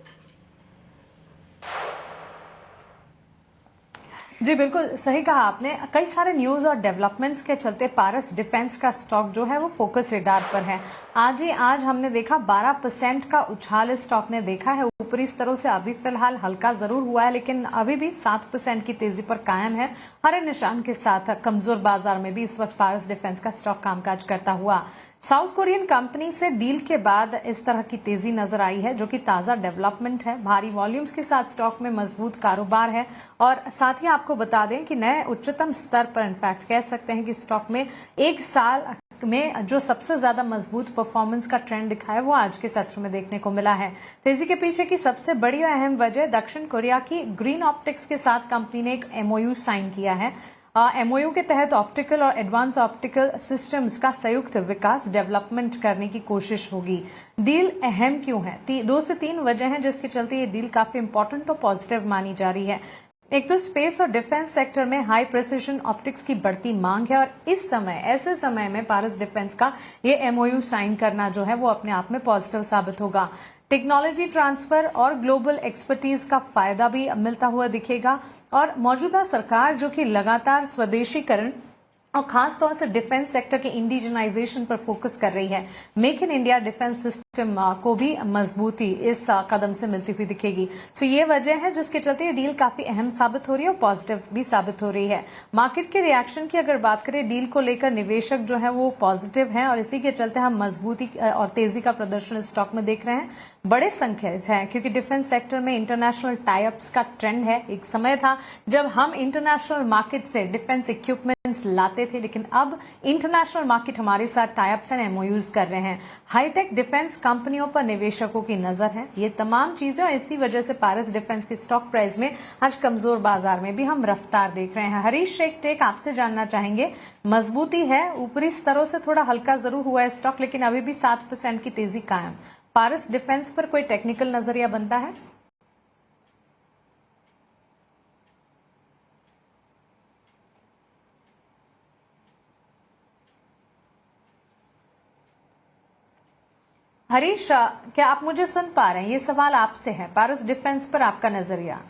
जी बिल्कुल सही कहा आपने। कई सारे न्यूज और डेवलपमेंट्स के चलते पारस डिफेंस का स्टॉक जो है वो फोकस रेडार पर है। आज हमने देखा 12% का उछाल इस स्टॉक ने देखा है ऊपरी स्तरों से। अभी फिलहाल हल्का जरूर हुआ है, लेकिन अभी भी 7% की तेजी पर कायम है। हरे निशान के साथ कमजोर बाजार में भी इस वक्त पारस डिफेंस का स्टॉक कामकाज करता हुआ। साउथ कोरियन कंपनी से डील के बाद इस तरह की तेजी नजर आई है, जो कि ताजा डेवलपमेंट है। भारी वॉल्यूम्स के साथ स्टॉक में मजबूत कारोबार है। और साथ ही आपको बता दें कि नए उच्चतम स्तर पर इनफैक्ट कह सकते हैं कि स्टॉक में एक साल में जो सबसे ज्यादा मजबूत परफॉर्मेंस का ट्रेंड दिखा है वो आज के सत्र में देखने को मिला है। तेजी के पीछे की सबसे बड़ी और अहम वजह दक्षिण कोरिया की ग्रीन ऑप्टिक्स के साथ कंपनी ने एक MOU साइन किया है। MOU के तहत ऑप्टिकल और एडवांस ऑप्टिकल सिस्टम्स का संयुक्त विकास डेवलपमेंट करने की कोशिश होगी। डील अहम क्यों है? 2 से 3 वजह हैं जिसके चलते ये डील काफी इंपॉर्टेंट और पॉजिटिव मानी जा रही है। एक तो स्पेस और डिफेंस सेक्टर में हाई प्रिसिजन ऑप्टिक्स की बढ़ती मांग है, और इस समय ऐसे समय में पारस डिफेंस का ये MOU साइन करना जो है वो अपने आप में पॉजिटिव साबित होगा। टेक्नोलॉजी ट्रांसफर और ग्लोबल एक्सपर्टीज का फायदा भी मिलता हुआ दिखेगा। और मौजूदा सरकार जो कि लगातार स्वदेशीकरण और खास तौर से डिफेंस सेक्टर के इंडिजनाइजेशन पर फोकस कर रही है। Make in India defence system को भी मजबूती इस कदम से मिलती हुई दिखेगी। सो ये वजह है जिसके चलते ये डील काफी अहम साबित हो रही है और पॉजिटिव भी साबित हो रही है। मार्केट के रिएक्शन की अगर बात करें, डील को लेकर निवेशक जो है वो पॉजिटिव हैं, और इसी के चलते हम मजबूती और तेजी का प्रदर्शन स्टॉक में देख रहे हैं। बड़े संकेत हैं क्योंकि डिफेंस सेक्टर में इंटरनेशनल टाइप्स का ट्रेंड है। एक समय था जब हम इंटरनेशनल मार्केट से डिफेंस इक्विपमेंट्स लाते थे, लेकिन अब इंटरनेशनल मार्केट हमारे साथ टाइप्स एंड MOUs कर रहे हैं। हाईटेक डिफेंस कंपनियों पर निवेशकों की नजर है। ये तमाम चीजें और इसी वजह से पारस डिफेंस की स्टॉक प्राइस में आज कमजोर बाजार में भी हम रफ्तार देख रहे हैं। हरीश शेख टेक आपसे जानना चाहेंगे, मजबूती है, ऊपरी स्तरों से थोड़ा हल्का जरूर हुआ है स्टॉक, लेकिन अभी भी 7% की तेजी कायम। पारस डिफेंस पर कोई टेक्निकल नजरिया बनता है? हरीश, क्या आप मुझे सुन पा रहे हैं? ये सवाल आपसे है, पारस डिफेंस पर आपका नजरिया।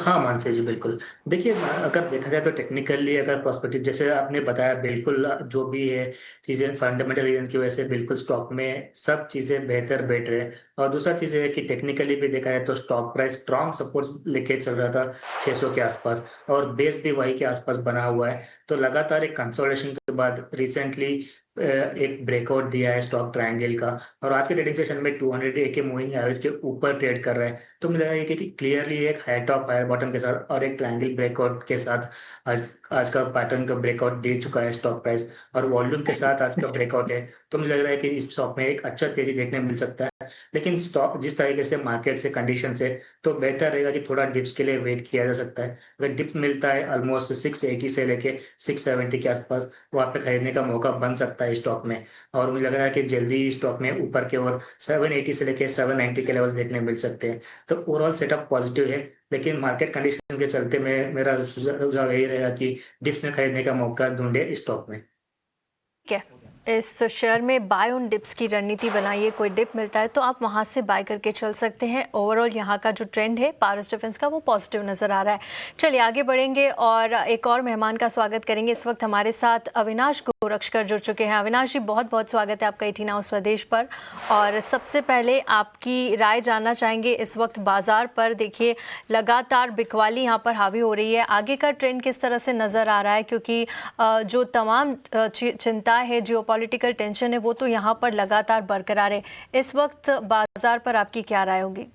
हाँ मानसी जी, बिल्कुल। देखिए, अगर देखा जाए तो टेक्निकली अगर प्रोस्पेक्टिव जैसे आपने बताया, बिल्कुल जो भी है चीज़ें फंडामेंटल रीजन की वजह से बिल्कुल स्टॉक में सब चीज़ें बेहतर बैठ रहे हैं। और दूसरा चीज़ ये है कि टेक्निकली भी देखा जाए तो स्टॉक प्राइस स्ट्रॉन्ग सपोर्ट लेके चल रहा था 600 के आसपास, और बेस भी वही के आसपास बना हुआ है। तो लगातार एक कंसोलिडेशन के बाद रिसेंटली एक ब्रेकआउट दिया है स्टॉक ट्रायंगल का, और आज के ट्रेडिंग सेशन में 200 डे के मूविंग एवरेज के ऊपर ट्रेड कर रहा है। तो मुझे लग रहा है कि क्लियरली एक हाई टॉप हायर बॉटम के साथ और एक ट्रायंगल ब्रेकआउट के साथ आज का पैटर्न का ब्रेकआउट दे चुका है स्टॉक प्राइस, और वॉल्यूम के साथ आज का ब्रेकआउट है। तो मुझे लग रहा है कि इस स्टॉक में एक अच्छा तेजी देखने मिल सकता है। लेकिन स्टॉक जिस तरीके से मार्केट से कंडीशन से, तो बेहतर रहेगा कि थोड़ा डिप्स के लिए वेट किया जा सकता है। अगर डिप मिलता है ऑलमोस्ट 680 से लेके 670 के आसपास, वहाँ पे खरीदने का मौका बन सकता है स्टॉक में। और मुझे लग रहा है कि जल्दी स्टॉक में ऊपर के ओर 780 से लेके 790 के लेवल्स देखने मिल सकते हैं। तो ओवरऑल सेटअप पॉजिटिव है, लेकिन मार्केट कंडीशन के चलते में मेरा सुझाव यही रहेगा कि डिप्स में खरीदने का मौका ढूंढे स्टॉक में। ठीक है, इस शेयर में बाय ऑन डिप्स की रणनीति बनाइए। कोई डिप मिलता है तो आप वहां से बाय करके चल सकते हैं। ओवरऑल यहाँ का जो ट्रेंड है पारस डिफेंस का, वो पॉजिटिव नजर आ रहा है। चलिए आगे बढ़ेंगे और एक और मेहमान का स्वागत करेंगे। इस वक्त हमारे साथ अविनाश गोरक्षकर जुड़ चुके हैं। अविनाश जी, बहुत बहुत स्वागत है आपका 18 हाउस स्वदेश पर। और सबसे पहले आपकी राय जानना चाहेंगे, इस वक्त बाजार पर देखिए लगातार बिकवाली यहाँ पर हावी हो रही है। आगे का ट्रेंड किस तरह से नजर आ रहा है? क्योंकि जो तमाम चिंता है, जियोपॉलिटिकल टेंशन है, वो तो यहाँ पर लगातार बरकरार है। इस वक्त बाजार पर आपकी क्या राय होगी?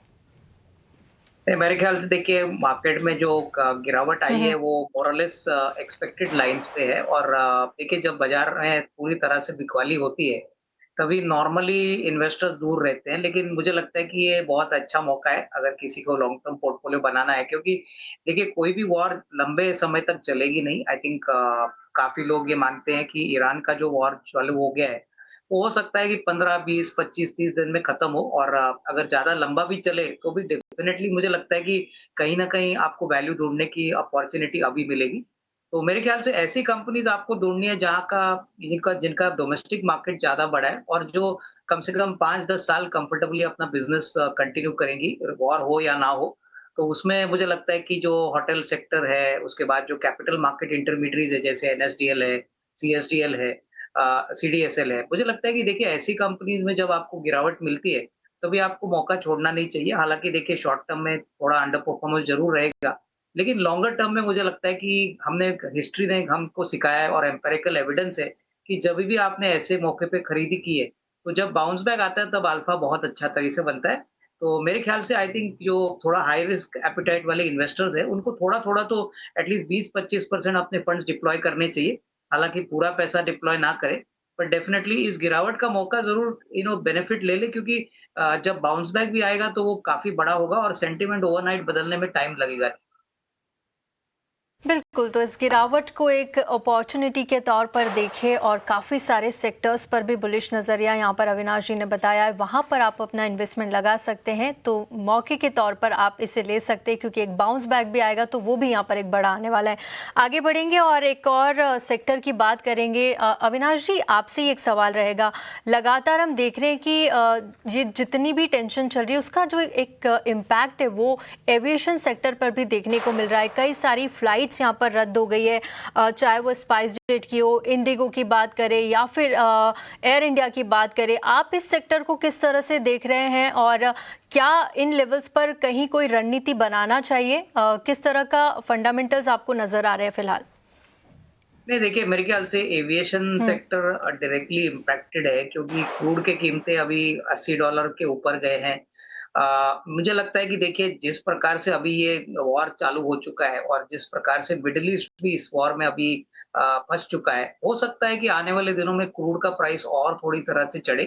मेरे ख्याल से देखिए, मार्केट में जो गिरावट आई है वो मोरलेस एक्सपेक्टेड लाइंस पे है। और देखिए, जब बाजार में पूरी तरह से बिकवाली होती है तभी नॉर्मली इन्वेस्टर्स दूर रहते हैं। लेकिन मुझे लगता है कि ये बहुत अच्छा मौका है अगर किसी को लॉन्ग टर्म पोर्टफोलियो बनाना है, क्योंकि देखिए कोई भी वॉर लंबे समय तक चलेगी नहीं। आई थिंक काफी लोग ये मानते हैं कि ईरान का जो वॉर चालू हो गया है वो हो सकता है कि 15, 20, 25, 30 दिन में खत्म हो। और अगर ज्यादा लंबा भी चले तो भी डेफिनेटली मुझे लगता है कि कहीं ना कहीं आपको वैल्यू ढूंढने की अपॉर्चुनिटी अभी मिलेगी। तो मेरे ख्याल से ऐसी कंपनीज आपको ढूंढनी है जहाँ का जिनका जिनका डोमेस्टिक मार्केट ज्यादा बड़ा है और जो कम से कम 5-10 साल कंफर्टेबली अपना बिजनेस कंटिन्यू करेंगी, वॉर हो या ना हो। तो उसमें मुझे लगता है कि जो होटल सेक्टर है, उसके बाद जो कैपिटल मार्केट इंटरमीडिएट है जैसे एनएसडीएल है, सीएसडीएल है, सीडीएसएल है, मुझे लगता है कि देखिए ऐसी कंपनीज में जब आपको गिरावट मिलती है तभी आपको मौका छोड़ना नहीं चाहिए। हालांकि देखिए शॉर्ट टर्म में थोड़ा अंडर परफॉर्मेंस जरूर रहेगा, लेकिन लॉन्गर टर्म में मुझे लगता है कि हमने हिस्ट्री ने हमको सिखाया है और एम्पेरिकल एविडेंस है कि जब भी आपने ऐसे मौके पे खरीदी की है तो जब बाउंस बैक आता है तब अल्फा बहुत अच्छा तरीके से बनता है। तो मेरे ख्याल से आई थिंक जो थोड़ा हाई रिस्क एपिटाइट वाले इन्वेस्टर्स है उनको थोड़ा थोड़ा तो एटलीस्ट 20-25% अपने फंड्स डिप्लॉय करने चाहिए। हालांकि पूरा पैसा डिप्लॉय ना करे, पर डेफिनेटली इस गिरावट का मौका जरूर बेनिफिट ले ले, क्योंकि जब बाउंस बैक भी आएगा तो वो काफी बड़ा होगा और सेंटीमेंट ओवरनाइट बदलने में टाइम लगेगा। बिल्कुल, तो इस गिरावट को एक अपॉर्चुनिटी के तौर पर देखें और काफ़ी सारे सेक्टर्स पर भी बुलिश नज़रिया यहाँ पर अविनाश जी ने बताया है, वहाँ पर आप अपना इन्वेस्टमेंट लगा सकते हैं। तो मौके के तौर पर आप इसे ले सकते हैं, क्योंकि एक बाउंस बैक भी आएगा तो वो भी यहाँ पर एक बड़ा आने वाला है। आगे बढ़ेंगे और एक और सेक्टर की बात करेंगे। अविनाश जी, आपसे ही एक सवाल रहेगा। लगातार हम देख रहे हैं कि ये जितनी भी टेंशन चल रही है उसका जो एक इम्पैक्ट है वो एविएशन सेक्टर पर भी देखने को मिल रहा है। कई सारी फ्लाइट यहाँ पर रद्द हो गई है, चाहे वो स्पाइस जेट की हो, इंडिगो की बात करें या फिर एयर इंडिया की बात करें। आप इस सेक्टर को किस तरह से देख रहे हैं और क्या इन लेवल्स पर कहीं कोई रणनीति बनाना चाहिए? किस तरह का फंडामेंटल्स आपको नजर आ रहे हैं फिलहाल? नहीं, देखिए मेरे ख्याल से एविएशन सेक्टर डायरेक्टली इम्पैक्टेड है, क्योंकि क्रूड के कीमतें अभी $80 के ऊपर गए हैं। मुझे लगता है कि देखिए जिस प्रकार से अभी ये वॉर चालू हो चुका है और जिस प्रकार से मिडिल ईस्ट भी इस वॉर में अभी फंस चुका है, हो सकता है कि आने वाले दिनों में क्रूड का प्राइस और थोड़ी तरह से चढ़े।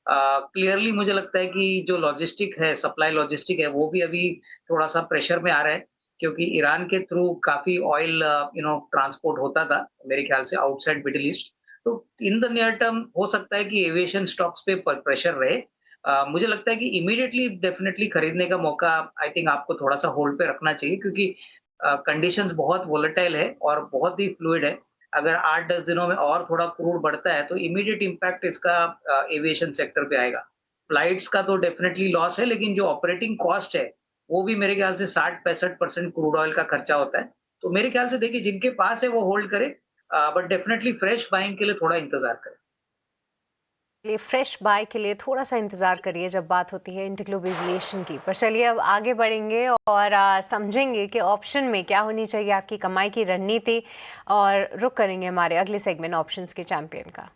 क्लियरली मुझे लगता है कि जो लॉजिस्टिक है, सप्लाई लॉजिस्टिक है, वो भी अभी थोड़ा सा प्रेशर में आ रहा है, क्योंकि ईरान के थ्रू काफी ऑयल ट्रांसपोर्ट होता था मेरे ख्याल से आउटसाइड मिडिल ईस्ट। तो इन द नियर टर्म हो सकता है कि एविएशन स्टॉक्स पे प्रेशर रहे। मुझे लगता है कि इमीडिएटली डेफिनेटली खरीदने का मौका आई थिंक आपको थोड़ा सा होल्ड पे रखना चाहिए, क्योंकि कंडीशंस बहुत वोलेटाइल है और बहुत ही फ्लूइड है। अगर 8-10 दिनों में और थोड़ा क्रूड बढ़ता है तो इमीडिएट इम्पैक्ट इसका एविएशन सेक्टर पे आएगा। फ्लाइट्स का तो डेफिनेटली लॉस है, लेकिन जो ऑपरेटिंग कॉस्ट है वो भी मेरे ख्याल से 60-65% क्रूड ऑयल का खर्चा होता है। तो मेरे ख्याल से देखिए जिनके पास है वो होल्ड करें, बट डेफिनेटली फ्रेश बाइंग के लिए थोड़ा इंतजार करें। लिए फ्रेश बाय के लिए थोड़ा सा इंतज़ार करिए जब बात होती है इंटरग्लोब एविएशन की। पर चलिए अब आगे बढ़ेंगे और समझेंगे कि ऑप्शन में क्या होनी चाहिए आपकी कमाई की रणनीति, और रुक करेंगे हमारे अगले सेगमेंट ऑप्शंस के चैंपियन का।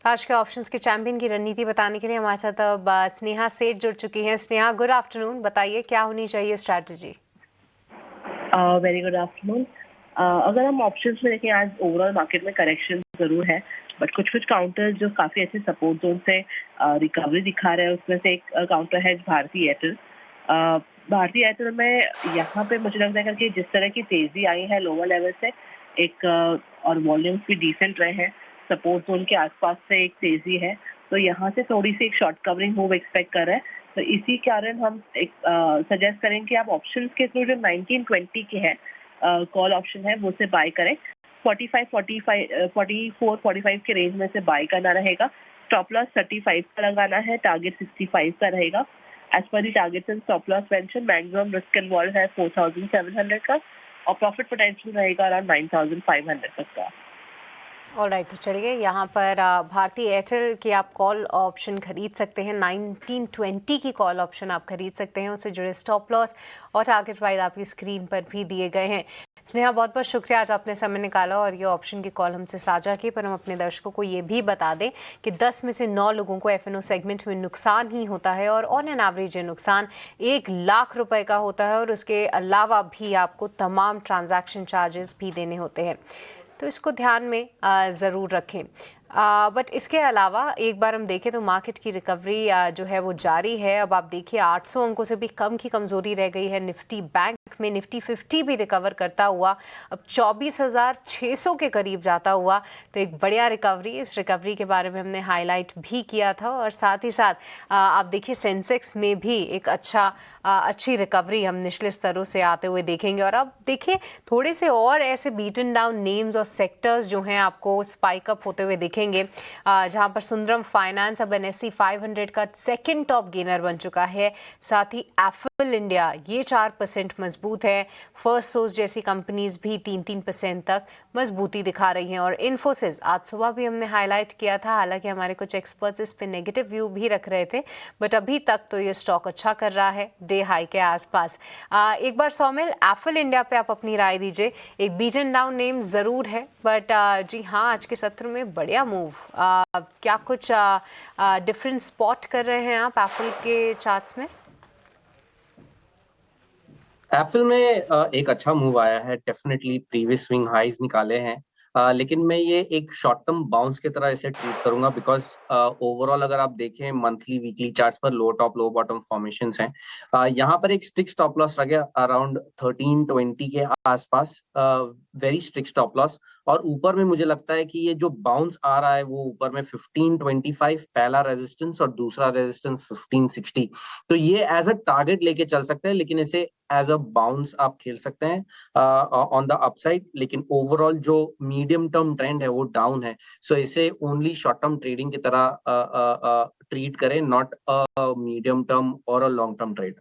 आज के ऑप्शंस के चैंपियन की रणनीति बताने के लिए हमारे साथ अब स्नेहा सेठ जुड़ चुकी हैं। स्नेहा, गुड आफ्टरनून, बताइए क्या होनी चाहिए स्ट्रैटेजी? Very good afternoon. अगर हम ऑप्शंस में देखें, आज ओवरऑल मार्केट में करेक्शन जरूर है, बट कुछ कुछ काउंटर्स जो काफी अच्छे सपोर्ट जोन से रिकवरी दिखा रहे हैं, उसमें से एक काउंटर है भारती एयरटेल। भारती एयरटेल में यहाँ पे मुझे लगता है कि जिस तरह की तेजी आई है लोअर लेवल से एक और वॉल्यूम्स भी डिसेंट रहे हैं, सपोर्ट जोन के आसपास से एक तेजी है, तो यहाँ से थोड़ी सी एक शॉर्ट कवरिंग मूव एक्सपेक्ट कर रहे हैं। तो इसी कारण हम एक सजेस्ट करें कि आप ऑप्शंस के थ्रू जो 1920 के हैं कॉल ऑप्शन है वो से बाय करें। 44-45 के रेंज में से बाय करना रहेगा। स्टॉप लॉस 35 का लगाना है, टारगेट 65 का रहेगा। As per the target and stop loss mention, maximum risk involve है 4700 का और प्रॉफिट पोटेंशियल रहेगा अराउंड 9500 तक का। ऑलराइट, तो चलिए यहाँ पर भारती एयरटेल की आप कॉल ऑप्शन खरीद सकते हैं। 1920 की कॉल ऑप्शन आप खरीद सकते हैं, उससे जुड़े स्टॉप लॉस और टारगेट प्राइस आपकी स्क्रीन पर भी दिए गए हैं। स्नेहा, बहुत बहुत शुक्रिया आज आपने समय निकाला और ये ऑप्शन की कॉल हमसे साझा की। पर हम अपने दर्शकों को ये भी बता दें कि 10 में से 9 लोगों को एफएनओ सेगमेंट में नुकसान ही होता है और ऑन एन एवरेज ये नुकसान 1 लाख रुपए का होता है और उसके अलावा भी आपको तमाम ट्रांजैक्शन चार्जेस भी देने होते हैं, तो इसको ध्यान में ज़रूर रखें। बट इसके अलावा एक बार हम देखें तो मार्केट की रिकवरी जो है वो जारी है। अब आप देखिए 800 अंकों से भी कम की कमज़ोरी रह गई है निफ्टी बैंक में। निफ्टी 50 भी रिकवर करता हुआ अब 24,600 के करीब जाता हुआ, तो एक बढ़िया रिकवरी। इस रिकवरी के बारे में हमने हाईलाइट भी किया था और साथ ही साथ आप देखिए सेंसेक्स में भी एक अच्छी रिकवरी हम निचले स्तरों से आते हुए देखेंगे। और अब देखिए थोड़े से और ऐसे बीटन डाउन नेम्स और सेक्टर्स जो हैं आपको स्पाइक अप होते हुए दिखेंगे, जहां पर सुंदरम फाइनेंस अब NSE 500 का सेकंड टॉप गेनर बन चुका है। साथ ही एप्पल इंडिया ये 4% मजबूत है। फर्स्ट सोर्स जैसी कंपनीज भी 3-3% तक मजबूती दिखा रही हैं। और इन्फोसिस आज सुबह भी हमने हाईलाइट किया था, हालांकि हमारे कुछ एक्सपर्ट्स इस पे नेगेटिव व्यू भी रख रहे थे, बट अभी तक तो ये स्टॉक अच्छा कर रहा है डे हाई के आसपास। एक बार सौमिल, एप्पल इंडिया पे आप अपनी राय दीजिए। एक बीटन डाउन नेम ज़रूर है, बट जी हाँ, आज के सत्र में बढ़िया मूव। क्या कुछ डिफरेंट स्पॉट कर रहे हैं आप एप्पल के चार्ट्स में? एप्पल में एक अच्छा मूव आया है, डेफिनेटली प्रीवियस स्विंग हाइज निकाले हैं, लेकिन मैं ये एक शॉर्ट टर्म बाउंस की तरह इसे ट्रीट करूंगा, बिकॉज ओवरऑल अगर आप देखें मंथली वीकली चार्ट्स पर लो टॉप लो बॉटम फॉर्मेशंस हैं। यहाँ पर एक स्ट्रिक्ट स्टॉप लॉस लगे अराउंड 1320 के आसपास, वेरी स्ट्रिक्ट स्टॉप लॉस। और ऊपर में मुझे लगता है कि ये जो बाउंस आ रहा है वो ऊपर में 1525 पहला रेजिस्टेंस और दूसरा रेजिस्टेंस 1560, तो ये एज अ टारगेट लेके चल सकते हैं, लेकिन इसे एज अ बाउंस आप खेल सकते हैं ऑन द अपसाइड। लेकिन ओवरऑल जो मीडियम टर्म ट्रेंड है वो डाउन है, सो इसे ओनली शॉर्ट टर्म ट्रेडिंग की तरह ट्रीट करें, नॉट अ मीडियम टर्म और अ लॉन्ग टर्म ट्रेड।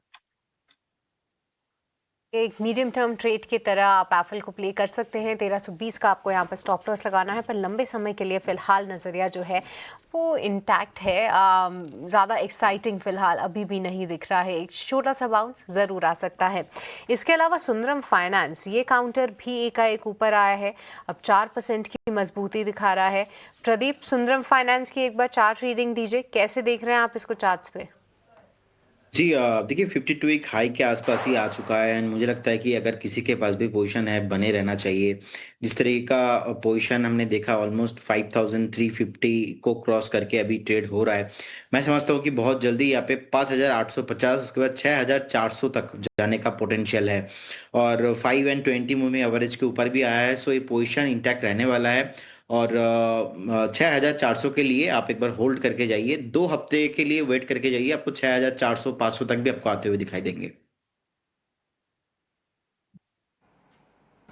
एक मीडियम टर्म ट्रेड की तरह आप एप्पल को प्ले कर सकते हैं। 1320 का आपको यहाँ पर स्टॉप लॉस लगाना है, पर लंबे समय के लिए फिलहाल नज़रिया जो है वो इंटैक्ट है। ज़्यादा एक्साइटिंग फिलहाल अभी भी नहीं दिख रहा है, एक छोटा सा बाउंस ज़रूर आ सकता है। इसके अलावा सुंदरम फाइनेंस ये काउंटर भी एकाएक ऊपर आया है, अब 4% की मजबूती दिखा रहा है। प्रदीप, सुंदरम फाइनेंस की एक बार चार्ट रीडिंग दीजिए, कैसे देख रहे हैं आप इसको चार्ट्स पे? जी देखिए 52 एक हाई के आसपास ही आ चुका है एंड मुझे लगता है कि अगर किसी के पास भी पोजीशन है बने रहना चाहिए। जिस तरीके का पोजीशन हमने देखा ऑलमोस्ट 5350 को क्रॉस करके अभी ट्रेड हो रहा है, मैं समझता हूँ कि बहुत जल्दी यहाँ पे 5850 उसके बाद 6400 तक जाने का पोटेंशियल है और 5 and 20 मूविंग एवरेज के ऊपर भी आया है, सो ये पोजीशन इंटैक्ट रहने वाला है। और 6,400 के लिए आप एक बार होल्ड करके जाइए, 2 हफ्ते के लिए वेट करके जाइए, आपको 6,400 500 तक भी आपको आते हुए दिखाई देंगे।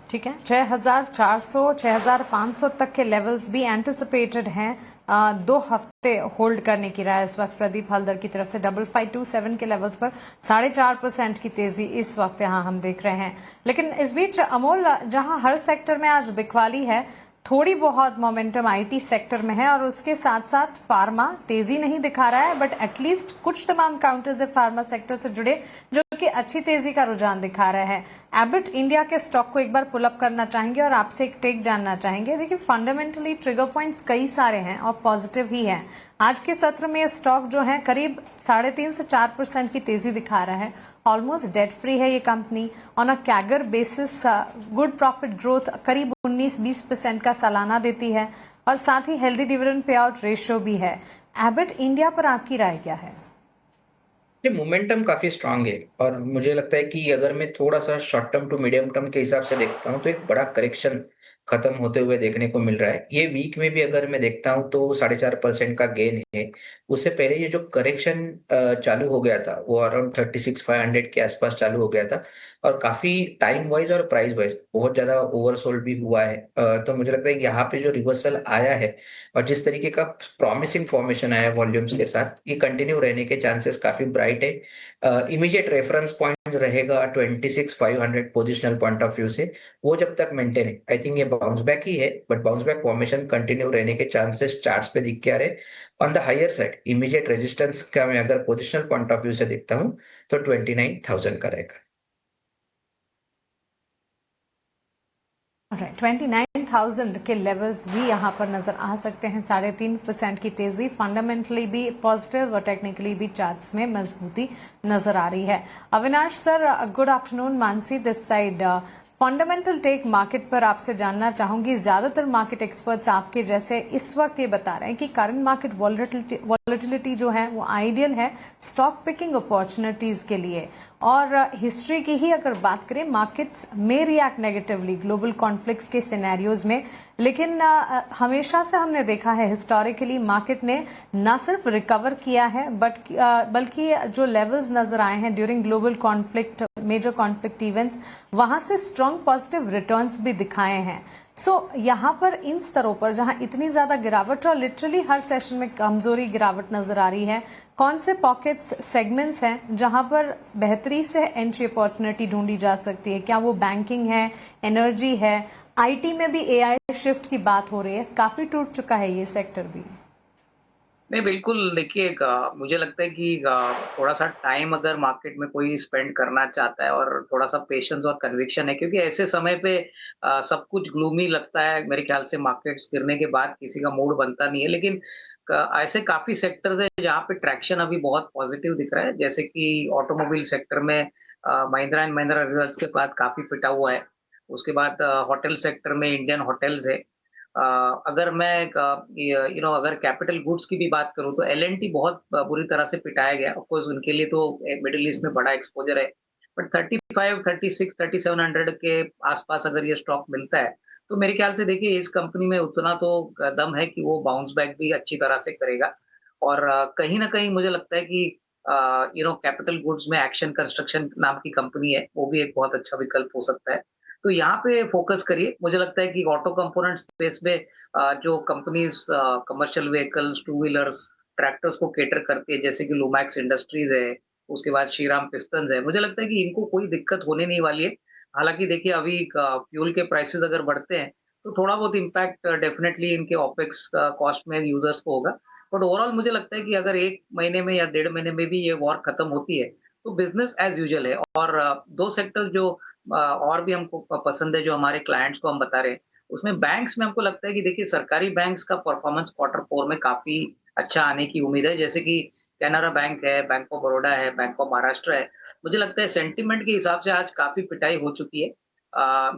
ठीक है, 6,400 6,500 तक के लेवल्स भी एंटिसिपेटेड हैं। 2 हफ्ते होल्ड करने की राय इस वक्त प्रदीप हल्दर की तरफ से। 5527 के लेवल्स पर 4.5% की तेजी इस वक्त यहां हम देख रहे हैं। लेकिन इस बीच अमोल, जहां हर सेक्टर में आज बिकवाली है, थोड़ी बहुत मोमेंटम आईटी सेक्टर में है और उसके साथ साथ फार्मा तेजी नहीं दिखा रहा है, बट एटलीस्ट कुछ तमाम काउंटर्स है फार्मा सेक्टर से जुड़े जो कि अच्छी तेजी का रुझान दिखा रहे हैं। एबिट इंडिया के स्टॉक को एक बार पुल अप करना चाहेंगे और आपसे एक टेक जानना चाहेंगे। देखिए, फंडामेंटली ट्रिगर पॉइंट्स कई सारे हैं और पॉजिटिव ही हैं। आज के सत्र में ये स्टॉक जो है करीब 3.5 से 4% की तेजी दिखा रहा है। ऑलमोस्ट डेट फ्री है ये company. On a CAGR basis good profit growth करीब 19-20% का सालाना देती है और साथ ही healthy dividend pay out ratio भी है। एबिट इंडिया पर आपकी राय क्या है? ये मोमेंटम काफी स्ट्रांग है और मुझे लगता है कि अगर मैं थोड़ा सा short term to medium term के हिसाब से देखता हूँ तो एक बड़ा करेक्शन खत्म होते हुए देखने को मिल रहा है। ये वीक में भी अगर मैं देखता हूँ तो 4.5% का गेन है। उससे पहले ये जो करेक्शन चालू हो गया था वो अराउंड 36,500 के आसपास चालू हो गया था और काफी टाइम वाइज और प्राइस वाइज बहुत ज्यादा ओवरसोल्ड भी हुआ है। तो मुझे लगता है कि यहाँ पे जो रिवर्सल आया है और जिस तरीके का प्रॉमिसिंग फॉर्मेशन आया है वॉल्यूम्स के साथ, ये कंटिन्यू रहने के चांसेस काफी ब्राइट है। इमीडिएट रेफरेंस पॉइंट रहेगा 26,500 पोजिशनल पॉइंट ऑफ व्यू से, वो जब तक मेंटेन है आई थिंक ये बाउंस बैक ही है, but bounce back formation continue रहने के चांसेस चार्ट्स पे दिख के आ रहे। On the higher side immediate resistance का मैं अगर पोजिशनल पॉइंट ऑफ व्यू से देखता हूँ तो 29,000 का रहेगा। 29,000 के लेवल्स भी यहां पर नजर आ सकते हैं। 3.5% की तेजी फंडामेंटली भी पॉजिटिव और टेक्निकली भी चार्ट्स में मजबूती नजर आ रही है। Avinash sir, good afternoon. Mansi this side. Fundamental tech market पर आपसे जानना चाहूंगी। ज्यादातर मार्केट एक्सपर्ट्स आपके जैसे इस वक्त ये बता रहे हैं कि करंट मार्केट वॉलेटिलिटी जो है वो आइडियल है स्टॉक पिकिंग अपॉर्चुनिटीज के लिए। और हिस्ट्री की ही अगर बात करें, मार्केट्स में रिएक्ट नेगेटिवली ग्लोबल कॉन्फ्लिक्ट्स के सिनेरियोज में, लेकिन हमेशा से हमने देखा है हिस्टोरिकली मार्केट ने न सिर्फ रिकवर किया है बल्कि जो लेवल्स नजर आए हैं during global conflict, major conflict events, वहां से स्ट्रांग पॉजिटिव रिटर्न्स भी दिखाए हैं। यहाँ पर इन स्तरों पर जहां इतनी ज्यादा गिरावट और लिटरली हर सेशन में कमजोरी गिरावट नजर आ रही है, कौन से पॉकेट्स, सेगमेंट्स हैं जहां पर बेहतरी से एंट्री अपॉर्चुनिटी ढूंढी जा सकती है? क्या वो बैंकिंग है, एनर्जी है, आईटी में भी एआई शिफ्ट की बात हो रही है, काफी टूट चुका है ये सेक्टर भी। नहीं, बिल्कुल। देखिए, मुझे लगता है कि थोड़ा सा टाइम अगर मार्केट में कोई स्पेंड करना चाहता है और थोड़ा सा पेशेंस और कन्विक्शन है, क्योंकि ऐसे समय पे सब कुछ ग्लूमी लगता है। मेरे ख्याल से मार्केट्स गिरने के बाद किसी का मूड बनता नहीं है, लेकिन ऐसे काफी सेक्टर्स है जहाँ पे ट्रैक्शन अभी बहुत पॉजिटिव दिख रहा है। जैसे कि ऑटोमोबाइल सेक्टर में महिंद्रा एंड महिंद्रा रिजल्ट्स के बाद काफी पिटा हुआ है। उसके बाद होटल सेक्टर में इंडियन होटल्स है। अगर मैं अगर कैपिटल गुड्स की भी बात करूं तो एल&टी बहुत बुरी तरह से पिटाया गया। ऑफ कोर्स उनके लिए तो मिडिल ईस्ट में बड़ा एक्सपोजर है, बट 35, 36, 3700 के आसपास अगर ये स्टॉक मिलता है तो मेरे ख्याल से देखिए इस कंपनी में उतना तो दम है कि वो बाउंस बैक भी अच्छी तरह से करेगा। और कहीं ना कहीं मुझे लगता है कि कैपिटल गुड्स में एक्शन कंस्ट्रक्शन नाम की कंपनी है, वो भी एक बहुत अच्छा विकल्प हो सकता है। तो यहाँ पे फोकस करिए। मुझे लगता है कि ऑटो कंपोनेंट स्पेस में जो companies commercial vehicles, two wheelers, tractors को केटर करती है, जैसे कि लुमैक्स इंडस्ट्रीज है, उसके बाद श्रीराम पिस्टन्स है, मुझे लगता है कि इनको कोई दिक्कत होने नहीं वाली है। हालांकि देखिए अभी फ्यूल के प्राइसेस अगर बढ़ते हैं तो थोड़ा बहुत इम्पैक्ट डेफिनेटली इनके ऑपेक्स कॉस्ट में यूजर्स को होगा। बट ओवरऑल मुझे लगता है कि अगर 1 महीने में या 1.5 महीने में भी ये वॉर खत्म होती है तो बिजनेस एज यूजुअल है। और दो सेक्टर जो और भी हमको पसंद है, जो हमारे क्लाइंट्स को हम बता रहे हैं, उसमें बैंक्स में हमको लगता है कि देखिए सरकारी बैंक्स का परफॉर्मेंस Q4 में काफी अच्छा आने की उम्मीद है। जैसे कि कैनरा बैंक है, बैंक ऑफ बड़ौदा है, बैंक ऑफ महाराष्ट्र है। मुझे लगता है सेंटिमेंट के हिसाब से आज काफी पिटाई हो चुकी है।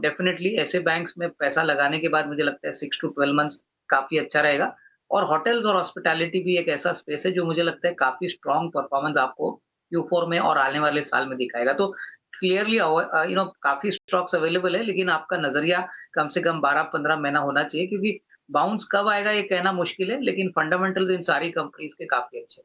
डेफिनेटली ऐसे बैंक्स में पैसा लगाने के बाद मुझे लगता है 6 to 12 मंथ्स काफी अच्छा रहेगा। और होटल्स और हॉस्पिटैलिटी भी एक ऐसा स्पेस है जो मुझे लगता है काफी स्ट्रॉन्ग परफॉर्मेंस आपको Q4 में और आने वाले साल में दिखाएगा। तो क्लियरली काफी स्टॉक्स अवेलेबल है, लेकिन आपका नजरिया कम से कम 12-15 महीना होना चाहिए, क्योंकि बाउंस कब आएगा ये कहना मुश्किल है, लेकिन फंडामेंटल इन सारी कंपनीज के काफी अच्छे।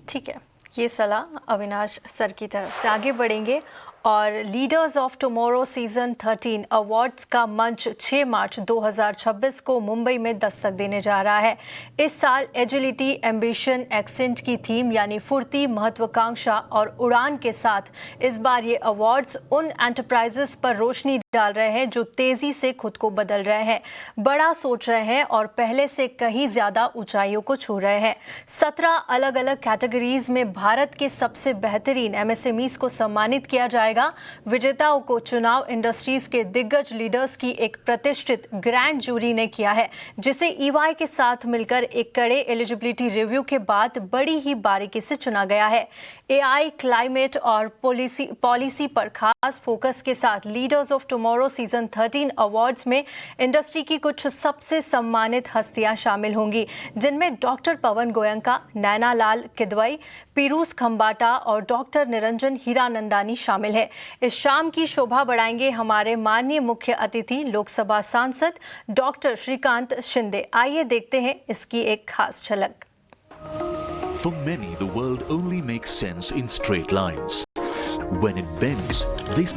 ठीक है, ये सलाह अविनाश सर की तरफ से। आगे बढ़ेंगे और leaders of tomorrow season 13 awards का मंच 6 मार्च 2026 को मुंबई में दस्तक देने जा रहा है। इस साल एजिलिटी, एम्बिशन, एक्सेंट की थीम यानी फुर्ती, महत्वाकांक्षा और उड़ान के साथ इस बार ये अवार्ड्स उन एंटरप्राइजेस पर रोशनी डाल रहे हैं जो तेजी से खुद को बदल रहे हैं, बड़ा सोच रहे हैं और पहले से कहीं ज्यादा ऊंचाइयों को छू रहे हैं। 17 अलग अलग कैटेगरीज में भारत के सबसे बेहतरीन एमएसएमईज को सम्मानित किया जाएगा। विजेताओं को चुनाव इंडस्ट्रीज के दिग्गज लीडर्स की एक प्रतिष्ठित ग्रैंड जूरी ने किया है, जिसे ईवाई के साथ मिलकर एक कड़े एलिजिबिलिटी रिव्यू के बाद बड़ी ही बारीकी से चुना गया है। एआई, क्लाइमेट और पॉलिसी पर खास फोकस के साथ leaders of tomorrow season 13 awards में इंडस्ट्री की कुछ सबसे सम्मानित हस्तियां शामिल होंगी, जिनमें डॉक्टर पवन गोयंका, नैना लाल किदवई, पीरूज खंबाटा और डॉक्टर निरंजन हीरानंदानी शामिल है। इस शाम की शोभा बढ़ाएंगे हमारे माननीय मुख्य अतिथि लोकसभा सांसद डॉक्टर श्रीकांत शिंदे। आइए देखते हैं इसकी एक खास झलक। For many, the world only makes sense in straight lines. When it bends, this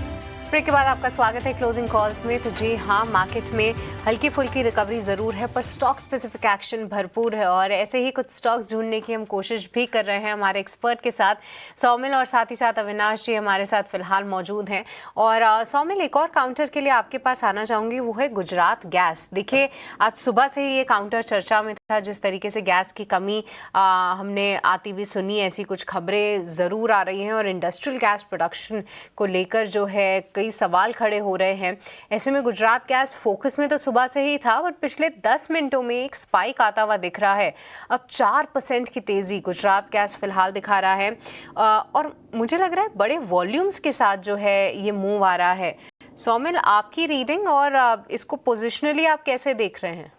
break के बाद आपका स्वागत है क्लोजिंग कॉल्स में। तो जी हाँ, मार्केट में हल्की फुल्की रिकवरी ज़रूर है, पर स्टॉक स्पेसिफिक एक्शन भरपूर है और ऐसे ही कुछ स्टॉक्स ढूंढने की हम कोशिश भी कर रहे हैं हमारे एक्सपर्ट के साथ। सौमिल और साथ ही साथ अविनाश जी हमारे साथ फिलहाल मौजूद हैं। और सौमिल, एक और काउंटर के लिए आपके पास आना चाहूँगी, वो है गुजरात गैस। देखिए, आज सुबह से ही ये काउंटर चर्चा में था। जिस तरीके से गैस की कमी हमने आती हुई सुनी, ऐसी कुछ खबरें ज़रूर आ रही हैं और इंडस्ट्रियल गैस प्रोडक्शन को लेकर जो है कई सवाल खड़े हो रहे हैं। ऐसे में गुजरात गैस फोकस में तो सुबह से ही था, बट पिछले 10 मिनटों में एक स्पाइक आता हुआ दिख रहा है। अब 4% की तेजी गुजरात गैस फिलहाल दिखा रहा है और मुझे लग रहा है बड़े वॉल्यूम्स के साथ जो है ये मूव आ रहा है। सौमिल, आपकी रीडिंग और इसको पोजिशनली आप कैसे देख रहे हैं?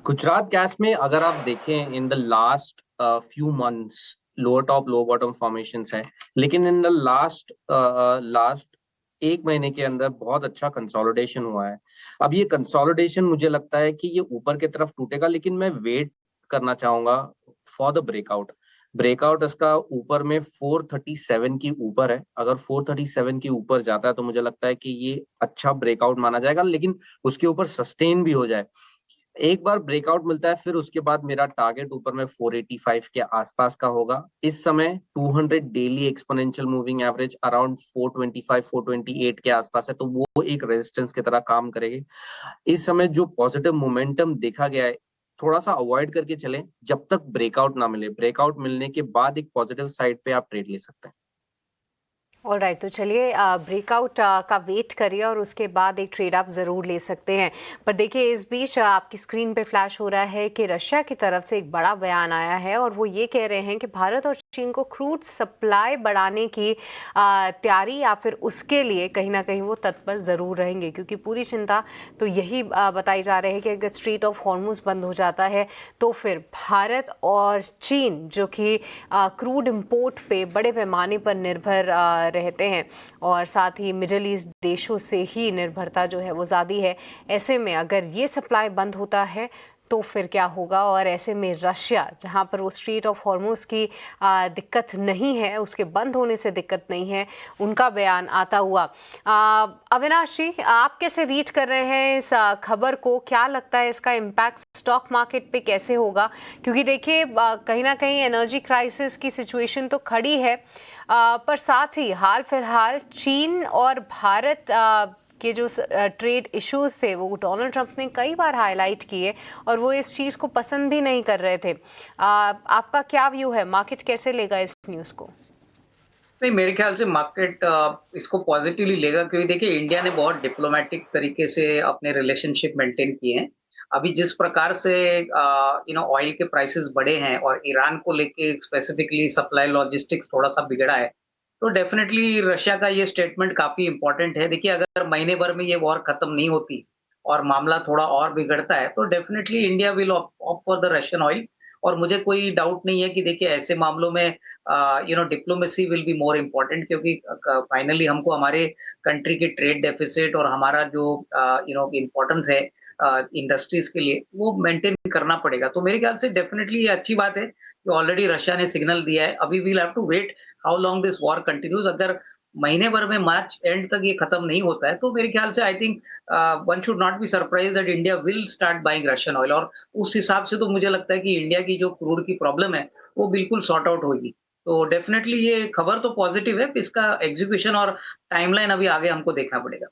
गुजरात गैस में अगर आप देखें, in the last few months lower top low bottom formations है, लेकिन इन द लास्ट एक महीने के अंदर बहुत अच्छा कंसोलिडेशन हुआ है। अब ये कंसोलिडेशन मुझे लगता है कि ये ऊपर की तरफ टूटेगा, लेकिन मैं वेट करना चाहूंगा फॉर द ब्रेकआउट इसका ऊपर में 437 की ऊपर है। अगर 437 के ऊपर जाता है तो मुझे लगता है कि ये अच्छा ब्रेकआउट माना जाएगा, लेकिन उसके ऊपर सस्टेन भी हो जाए। एक बार ब्रेकआउट मिलता है फिर उसके बाद मेरा टारगेट ऊपर में 485 के आसपास का होगा। इस समय 200 daily exponential moving average around 425 428 के आसपास है, तो वो एक रेजिस्टेंस की तरह काम करेगी। इस समय जो पॉजिटिव मोमेंटम देखा गया है, थोड़ा सा अवॉइड करके चलें जब तक ब्रेकआउट ना मिले। ब्रेकआउट मिलने के बाद एक पॉजिटिव साइड पे आप ट्रेड ले सकते हैं। ऑलराइट, तो चलिए ब्रेकआउट का वेट करिए और उसके बाद एक ट्रेड आप ज़रूर ले सकते हैं। पर देखिए, इस बीच आपकी स्क्रीन पे फ्लैश हो रहा है कि रशिया की तरफ से एक बड़ा बयान आया है और वो ये कह रहे हैं कि भारत और चीन को क्रूड सप्लाई बढ़ाने की तैयारी या फिर उसके लिए कहीं ना कहीं वो तत्पर ज़रूर रहेंगे, क्योंकि पूरी चिंता तो यही बताई जा रही है कि अगर स्ट्रेट ऑफ हॉर्मुज़ बंद हो जाता है तो फिर भारत और चीन जो कि क्रूड इम्पोर्ट पे बड़े पैमाने पर निर्भर रहते हैं और साथ ही मिडिल ईस्ट देशों से ही निर्भरता जो है वो ज़्यादा है। ऐसे में अगर ये सप्लाई बंद होता है तो फिर क्या होगा? और ऐसे में रशिया, जहां पर वो स्ट्रेट ऑफ हॉर्मुज़ की दिक्कत नहीं है, उसके बंद होने से दिक्कत नहीं है, उनका बयान आता हुआ। अविनाश जी, आप कैसे रीड कर रहे हैं इस खबर को? क्या लगता है इसका इम्पैक्ट स्टॉक मार्केट पे कैसे होगा? क्योंकि देखिए, कहीं ना कहीं एनर्जी क्राइसिस की सिचुएशन तो खड़ी है, पर साथ ही हाल फिलहाल चीन और भारत के जो ट्रेड इश्यूज थे वो डोनाल्ड ट्रंप ने कई बार हाईलाइट किए और वो इस चीज़ को पसंद भी नहीं कर रहे थे। आपका क्या व्यू है? मार्केट कैसे लेगा इस न्यूज़ को? नहीं, मेरे ख्याल से मार्केट इसको पॉजिटिवली लेगा, क्योंकि देखिए इंडिया ने बहुत डिप्लोमेटिक तरीके से अपने रिलेशनशिप मेंटेन किए हैं। अभी जिस प्रकार से ऑयल के प्राइसेस बढ़े हैं और ईरान को लेके स्पेसिफिकली सप्लाई लॉजिस्टिक्स थोड़ा सा बिगड़ा है, तो डेफिनेटली रशिया का ये स्टेटमेंट काफी इंपॉर्टेंट है। देखिए, अगर महीने भर में ये वॉर खत्म नहीं होती और मामला थोड़ा और बिगड़ता है तो definitely India will opt for the Russian oil और मुझे कोई डाउट नहीं है कि देखिए ऐसे मामलों में diplomacy will be more important, क्योंकि फाइनली हमको हमारे कंट्री की ट्रेड डेफिसिट और हमारा जो इम्पोर्टेंस है इंडस्ट्रीज के लिए वो मेंटेन करना पड़ेगा। तो मेरे ख्याल से डेफिनेटली ये अच्छी बात है कि ऑलरेडी रशिया ने सिग्नल दिया है। अभी we'll have to wait how long this war continues. अगर महीने भर में मार्च एंड तक ये खत्म नहीं होता है तो मेरे ख्याल से I think one should not be surprise that India will start buying Russian oil, और उस हिसाब से तो मुझे लगता है कि इंडिया की जो क्रूड की प्रॉब्लम है वो बिल्कुल सॉर्ट आउट होगी। तो डेफिनेटली ये खबर तो पॉजिटिव है, इसका एग्जीक्यूशन और टाइमलाइन अभी आगे हमको देखना पड़ेगा।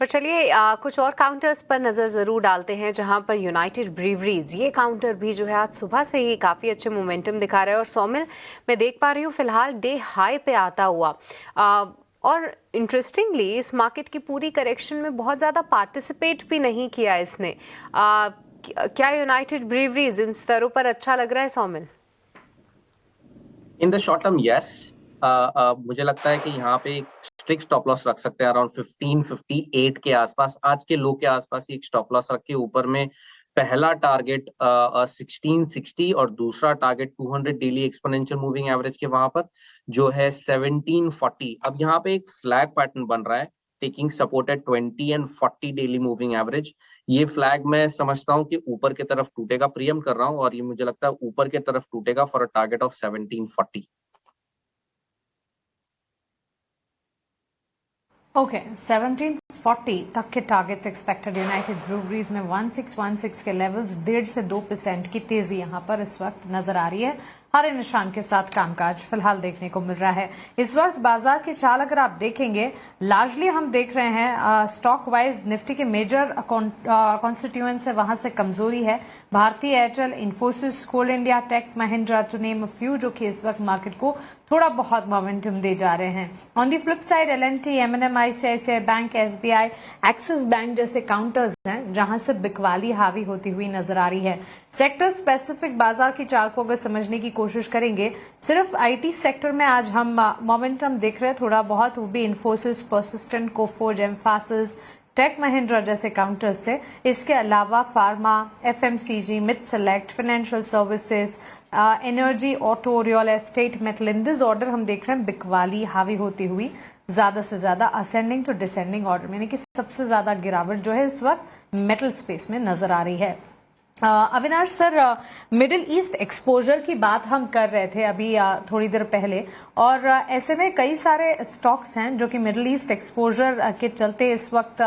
पर चलिए कुछ और काउंटर्स पर नज़र ज़रूर डालते हैं, जहां पर यूनाइटेड ब्रीवरीज ये काउंटर भी जो है आज सुबह से ही काफ़ी अच्छे मोमेंटम दिखा रहा है और सौमिल मैं देख पा रही हूँ फिलहाल डे हाई पे आता हुआ। और इंटरेस्टिंगली इस मार्केट की पूरी करेक्शन में बहुत ज़्यादा पार्टिसिपेट भी नहीं किया इसने। क्या यूनाइटेड ब्रीवरीज इन स्तरों पर अच्छा लग रहा है Saumil? In the short term yes, मुझे लगता है कि यहाँ पे एक स्ट्रिक्ट स्टॉप लॉस रख सकते हैं अराउंड 1558 के आसपास, आज के लो के आसपास एक स्टॉप लॉस रख के ऊपर में पहला टारगेट 1660 और दूसरा target 200 daily exponential moving average के वहां पर जो है 1740। अब यहाँ पे एक फ्लैग पैटर्न बन रहा है taking support at 20 and 40 daily moving average. ये फ्लैग मैं समझता हूँ कि ऊपर की तरफ टूटेगा, प्रियम कर रहा हूँ, और ये मुझे लगता है ऊपर की तरफ टूटेगा for a target of 1740। Okay 1740 तक के टारगेट्स एक्सपेक्टेड यूनाइटेड ब्रूवरीज में। 1616 के लेवल्स 1.5 से 2% की तेजी यहां पर इस वक्त नजर आ रही है। हरे निशान के साथ कामकाज फिलहाल देखने को मिल रहा है। इस वक्त बाजार की चाल अगर आप देखेंगे लार्जली हम देख रहे हैं स्टॉक वाइज निफ्टी के मेजर कॉन्स्टिट्यूएंट्स है वहां से कमजोरी है। Bhartiya Airtel, Infosys, Coal India, Tech Mahindra to name a few जो कि इस वक्त मार्केट को थोड़ा बहुत मोमेंटम दे जा रहे हैं। On the flip side L and T, एम&एम, ICICI bank, SBI, axis bank जैसे काउंटर्स हैं जहां से बिकवाली हावी होती हुई नजर आ रही है। सेक्टर स्पेसिफिक बाजार की चाल को अगर समझने की कोशिश करेंगे, सिर्फ आईटी सेक्टर में आज हम मोमेंटम देख रहे हैं थोड़ा बहुत, वो भी इन्फोसिस, परसिस्टेंट, कोफोर्ज, एम्फासिस, टेक महिंद्रा जैसे काउंटर्स से। इसके अलावा pharma, FMCG, mid select, financial services, energy, auto, real estate, metal, in this order हम देख रहे हैं बिकवाली हावी होती हुई ज्यादा से ज्यादा असेंडिंग टू डिसेंडिंग ऑर्डर, यानी कि सबसे ज्यादा गिरावट जो है इस वक्त मेटल स्पेस में नजर आ रही है। Avinash sir, middle east exposure की बात हम कर रहे थे अभी थोड़ी देर पहले, और ऐसे में कई सारे स्टॉक्स हैं जो कि मिडिल ईस्ट एक्सपोजर के चलते इस वक्त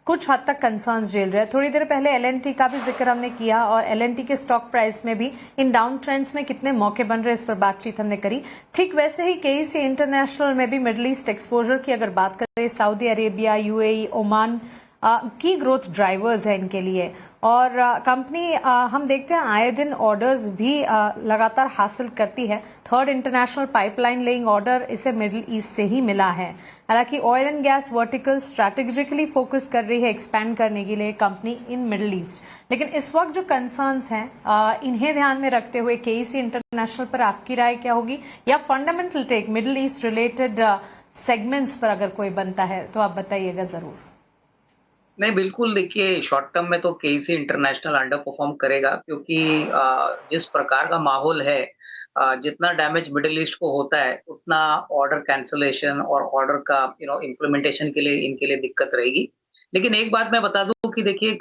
कुछ हद तक कंसर्न्स झेल रहे हैं। थोड़ी देर पहले एल&टी का भी जिक्र हमने किया और एल&टी के स्टॉक प्राइस में भी इन डाउन ट्रेंड्स में कितने मौके बन रहे हैं इस पर बातचीत हमने करी। ठीक वैसे ही केईसी इंटरनेशनल में भी मिडिल ईस्ट एक्सपोजर की अगर बात करें, सऊदी अरेबिया, यूएई, ओमान की ग्रोथ ड्राइवर्स है इनके लिए, और कंपनी हम देखते हैं आए दिन ऑर्डर्स भी लगातार हासिल करती है। Third international pipeline laying order इसे मिडिल ईस्ट से ही मिला है। हालांकि oil and gas vertical strategically focus कर रही है एक्सपैंड करने के लिए कंपनी इन मिडिल ईस्ट, लेकिन इस वक्त जो कंसर्न्स हैं इन्हें ध्यान में रखते हुए केईसी इंटरनेशनल पर आपकी राय क्या होगी, या fundamental tech middle east related segments पर अगर कोई बनता है तो आप बताइएगा जरूर। नहीं, बिल्कुल देखिए शॉर्ट टर्म में तो केसी इंटरनेशनल अंडर परफॉर्म करेगा, क्योंकि जिस प्रकार का माहौल है, जितना डैमेज मिडिल ईस्ट को होता है उतना ऑर्डर कैंसलेशन और ऑर्डर का इम्प्लीमेंटेशन के लिए इनके लिए दिक्कत रहेगी। लेकिन एक बात मैं बता दूं कि देखिए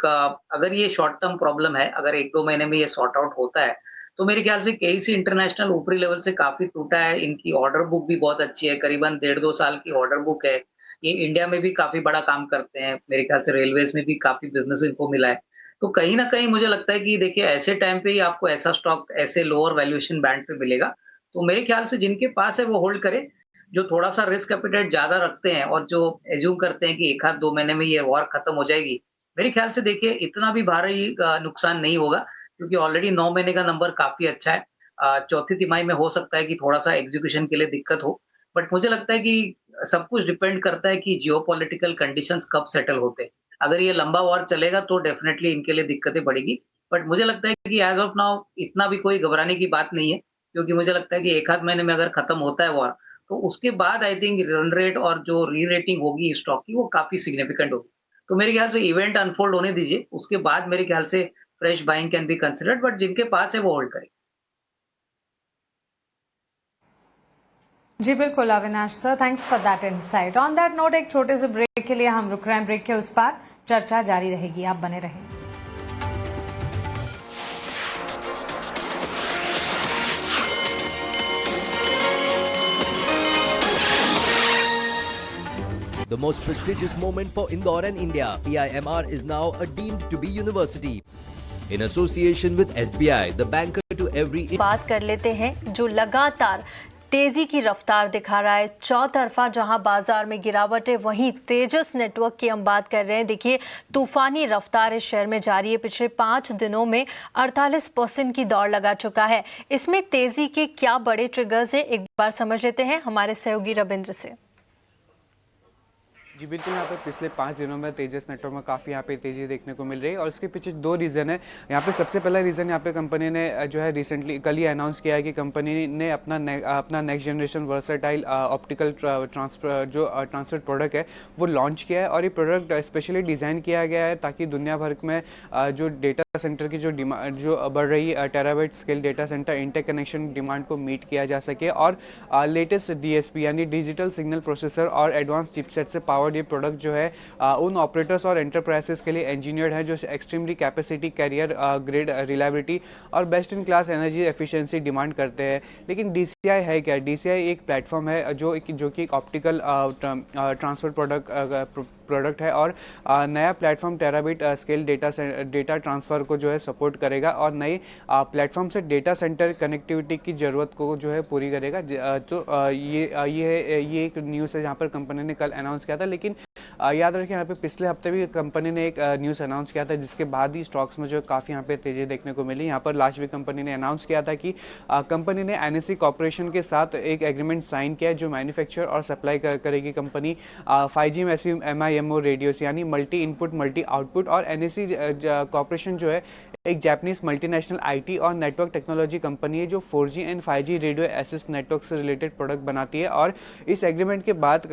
अगर ये शॉर्ट टर्म प्रॉब्लम है, अगर 1-2 महीने में ये सॉर्ट आउट होता है तो मेरे ख्याल से केसी इंटरनेशनल ऊपरी लेवल से काफी टूटा है। इनकी ऑर्डर बुक भी बहुत अच्छी है, करीबन 1.5-2 साल की ऑर्डर बुक है। ये इंडिया में भी काफी बड़ा काम करते हैं, मेरे ख्याल से रेलवेज में भी काफी बिजनेस इनको मिला है। तो कहीं ना कहीं मुझे लगता है कि देखिए ऐसे टाइम पे ही आपको ऐसा स्टॉक ऐसे लोअर वैल्यूएशन बैंड पे मिलेगा। तो मेरे ख्याल से जिनके पास है वो होल्ड करे, जो थोड़ा सा रिस्क एपिटाइट ज्यादा रखते हैं और जो एज्यूम करते हैं कि 1-2 महीने में ये वॉर खत्म हो जाएगी, मेरे ख्याल से देखिए इतना भी भारी नुकसान नहीं होगा, क्योंकि ऑलरेडी 9 महीने का नंबर काफी अच्छा है। चौथी तिमाही में हो सकता है कि थोड़ा सा एग्जीक्यूशन के लिए दिक्कत हो, बट मुझे लगता है कि सब कुछ डिपेंड करता है कि जियोपॉलिटिकल कंडीशंस कब सेटल होते हैं। अगर ये लंबा वॉर चलेगा तो डेफिनेटली इनके लिए दिक्कतें बढ़ेगी, बट मुझे लगता है कि एज ऑफ नाउ इतना भी कोई घबराने की बात नहीं है, क्योंकि मुझे लगता है कि 1-8 महीने में अगर खत्म होता है वॉर तो उसके बाद आई थिंक रन रेट और जो री रेटिंग होगी स्टॉक की वो काफी सिग्निफिकेंट होगी। तो मेरे ख्याल से इवेंट अनफोल्ड होने दीजिए, उसके बाद मेरे ख्याल से fresh buying can be considered, but जिनके पास है वो होल्ड करें। जी बिल्कुल Avinash sir, thanks for that insight. On that note एक छोटे से ब्रेक के लिए हम रुक रहे हैं, ब्रेक के उस पार चर्चा जारी रहेगी, आप बने रहें। The most prestigious moment for Indore and India, PIMR is now a deemed to be university. In association with SBI, the banker to every... बात कर लेते हैं जो लगातार तेजी की रफ्तार दिखा रहा है चौतरफा, जहां बाजार में गिरावट है वहीं तेजस नेटवर्क की हम बात कर रहे हैं। देखिए तूफानी रफ्तार इस शेयर में जारी है, पिछले 5 दिनों में 48% की दौड़ लगा चुका है। इसमें तेजी के क्या बड़े ट्रिगर्स हैं, एक बार समझ लेते हैं हमारे सहयोगी रविंद्र से। जी बिल्कुल, यहाँ पे पिछले 5 दिनों में तेजस नेटवर्क में काफ़ी यहाँ पे तेज़ी देखने को मिल रही है और इसके पीछे 2 रीज़न है। यहाँ पे सबसे पहला रीज़न यहाँ पे कंपनी ने जो है रिसेंटली कल ही अनाउंस किया है कि कंपनी ने अपना next generation versatile optical transfer product है वो लॉन्च किया है और ये प्रोडक्ट स्पेशली डिज़ाइन किया गया है ताकि दुनिया भर में जो डेटा सेंटर की जो डिमांड जो बढ़ रही है terabyte scale data centre interconnection demand को मीट किया जा सके और लेटेस्ट DSP यानी डिजिटल सिग्नल प्रोसेसर और एडवांस चिपसेट से पावर ये प्रोडक्ट जो है उन ऑपरेटर्स और एंटरप्राइजेस के लिए इंजीनियर्ड है जो extremely capacity carrier grade reliability और best in class energy efficiency demand करते हैं। लेकिन DCI है क्या? DCI एक प्लेटफॉर्म है जो कि एक ऑप्टिकल ट्रांसफर प्रोडक्ट है और नया platform terabit scale data transfer को जो है सपोर्ट करेगा और नई प्लेटफॉर्म से डेटा सेंटर कनेक्टिविटी की ज़रूरत को जो है पूरी करेगा। तो ये एक न्यूज़ है जहाँ पर कंपनी ने कल अनाउंस किया था। लेकिन याद रखें यहाँ पे पिछले हफ्ते भी कंपनी ने एक न्यूज़ अनाउंस किया था जिसके बाद ही स्टॉक्स में जो काफ़ी यहाँ पे तेज़ी देखने को मिली। यहाँ पर लास्ट वीक कंपनी ने अनाउंस किया था कि कंपनी ने NSE कॉर्पोरेशन के साथ एक एग्रीमेंट साइन किया है जो मैन्युफैक्चर और सप्लाई करेगी company 5G massive MIMO radios यानी मल्टी इनपुट मल्टी आउटपुट। और NSE कॉर्पोरेशन जो है एक जापानीज मल्टीनेशनल IT और नेटवर्क टेक्नोलॉजी कंपनी है जो 4G and 5G radio access network से रिलेटेड प्रोडक्ट बनाती है। और इस एग्रीमेंट के बाद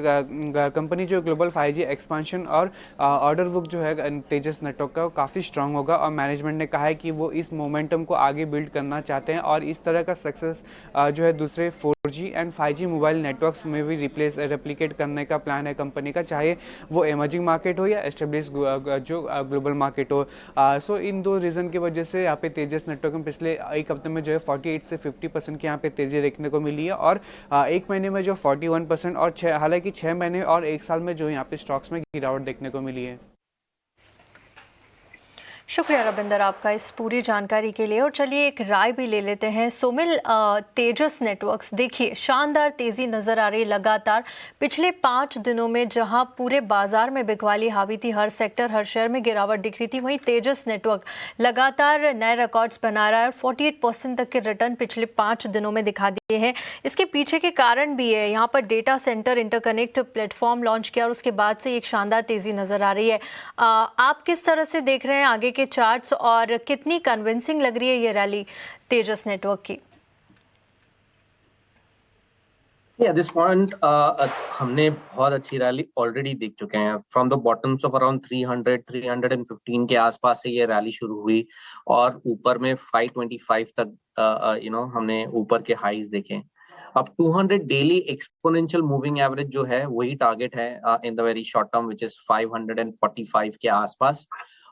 कंपनी जो ग्लोबल 5G एक्सपांशन और ऑर्डर बुक जो है तेजस नेटवर्क का काफ़ी स्ट्रांग होगा और मैनेजमेंट ने कहा है कि वो इस मोमेंटम को आगे बिल्ड करना चाहते हैं और इस तरह का सक्सेस जो है दूसरे 4G and 5G mobile networks में भी रेप्लिकेट करने का प्लान है कंपनी का, चाहे वो एमर्जिंग मार्केट हो या एस्टेब्लिश जो ग्लोबल मार्केट हो। सो इन 2 रीज़न की वजह से यहाँ पे तेजस नेटवर्क में पिछले एक हफ्ते में जो है 48 से 50% की यहाँ पे तेजी देखने को मिली है और एक महीने में जो 41% और हालांकि 6 महीने और 1 साल में जो यहाँ पे स्टॉक्स में गिरावट देखने को मिली है। शुक्रिया रविंदर आपका इस पूरी जानकारी के लिए। और चलिए एक राय भी ले लेते हैं। सोमिल, तेजस नेटवर्क्स देखिए शानदार तेजी नजर आ रही लगातार पिछले 5 दिनों में, जहां पूरे बाजार में बिकवाली हावी थी, हर सेक्टर हर शेयर में गिरावट दिख रही थी, वहीं तेजस नेटवर्क लगातार नए रिकॉर्ड्स बना रहा है और 48% तक के रिटर्न पिछले 5 दिनों में दिखा दिए हैं। इसके पीछे के कारण भी है, यहाँ पर data centre interconnect platform launch किया और उसके बाद से एक शानदार तेजी नजर आ रही है। आप किस तरह से देख रहे हैं आगे के चार्ट्स और कितनी कन्विंसिंग लग रही है ये रैली तेजस नेटवर्क की? एट दिस पॉइंट हमने बहुत अच्छी रैली ऑलरेडी देख चुके हैं। From the bottoms of around 300-315 के आसपास से ये रैली शुरू हुई और ऊपर में 525 तक हमने ऊपर के हाईज देखे। अब 200 डेली एक्सपोनेंशियल मूविंग एवरेज जो है वही टारगेट है in the very short term, which is 545 के आसपास।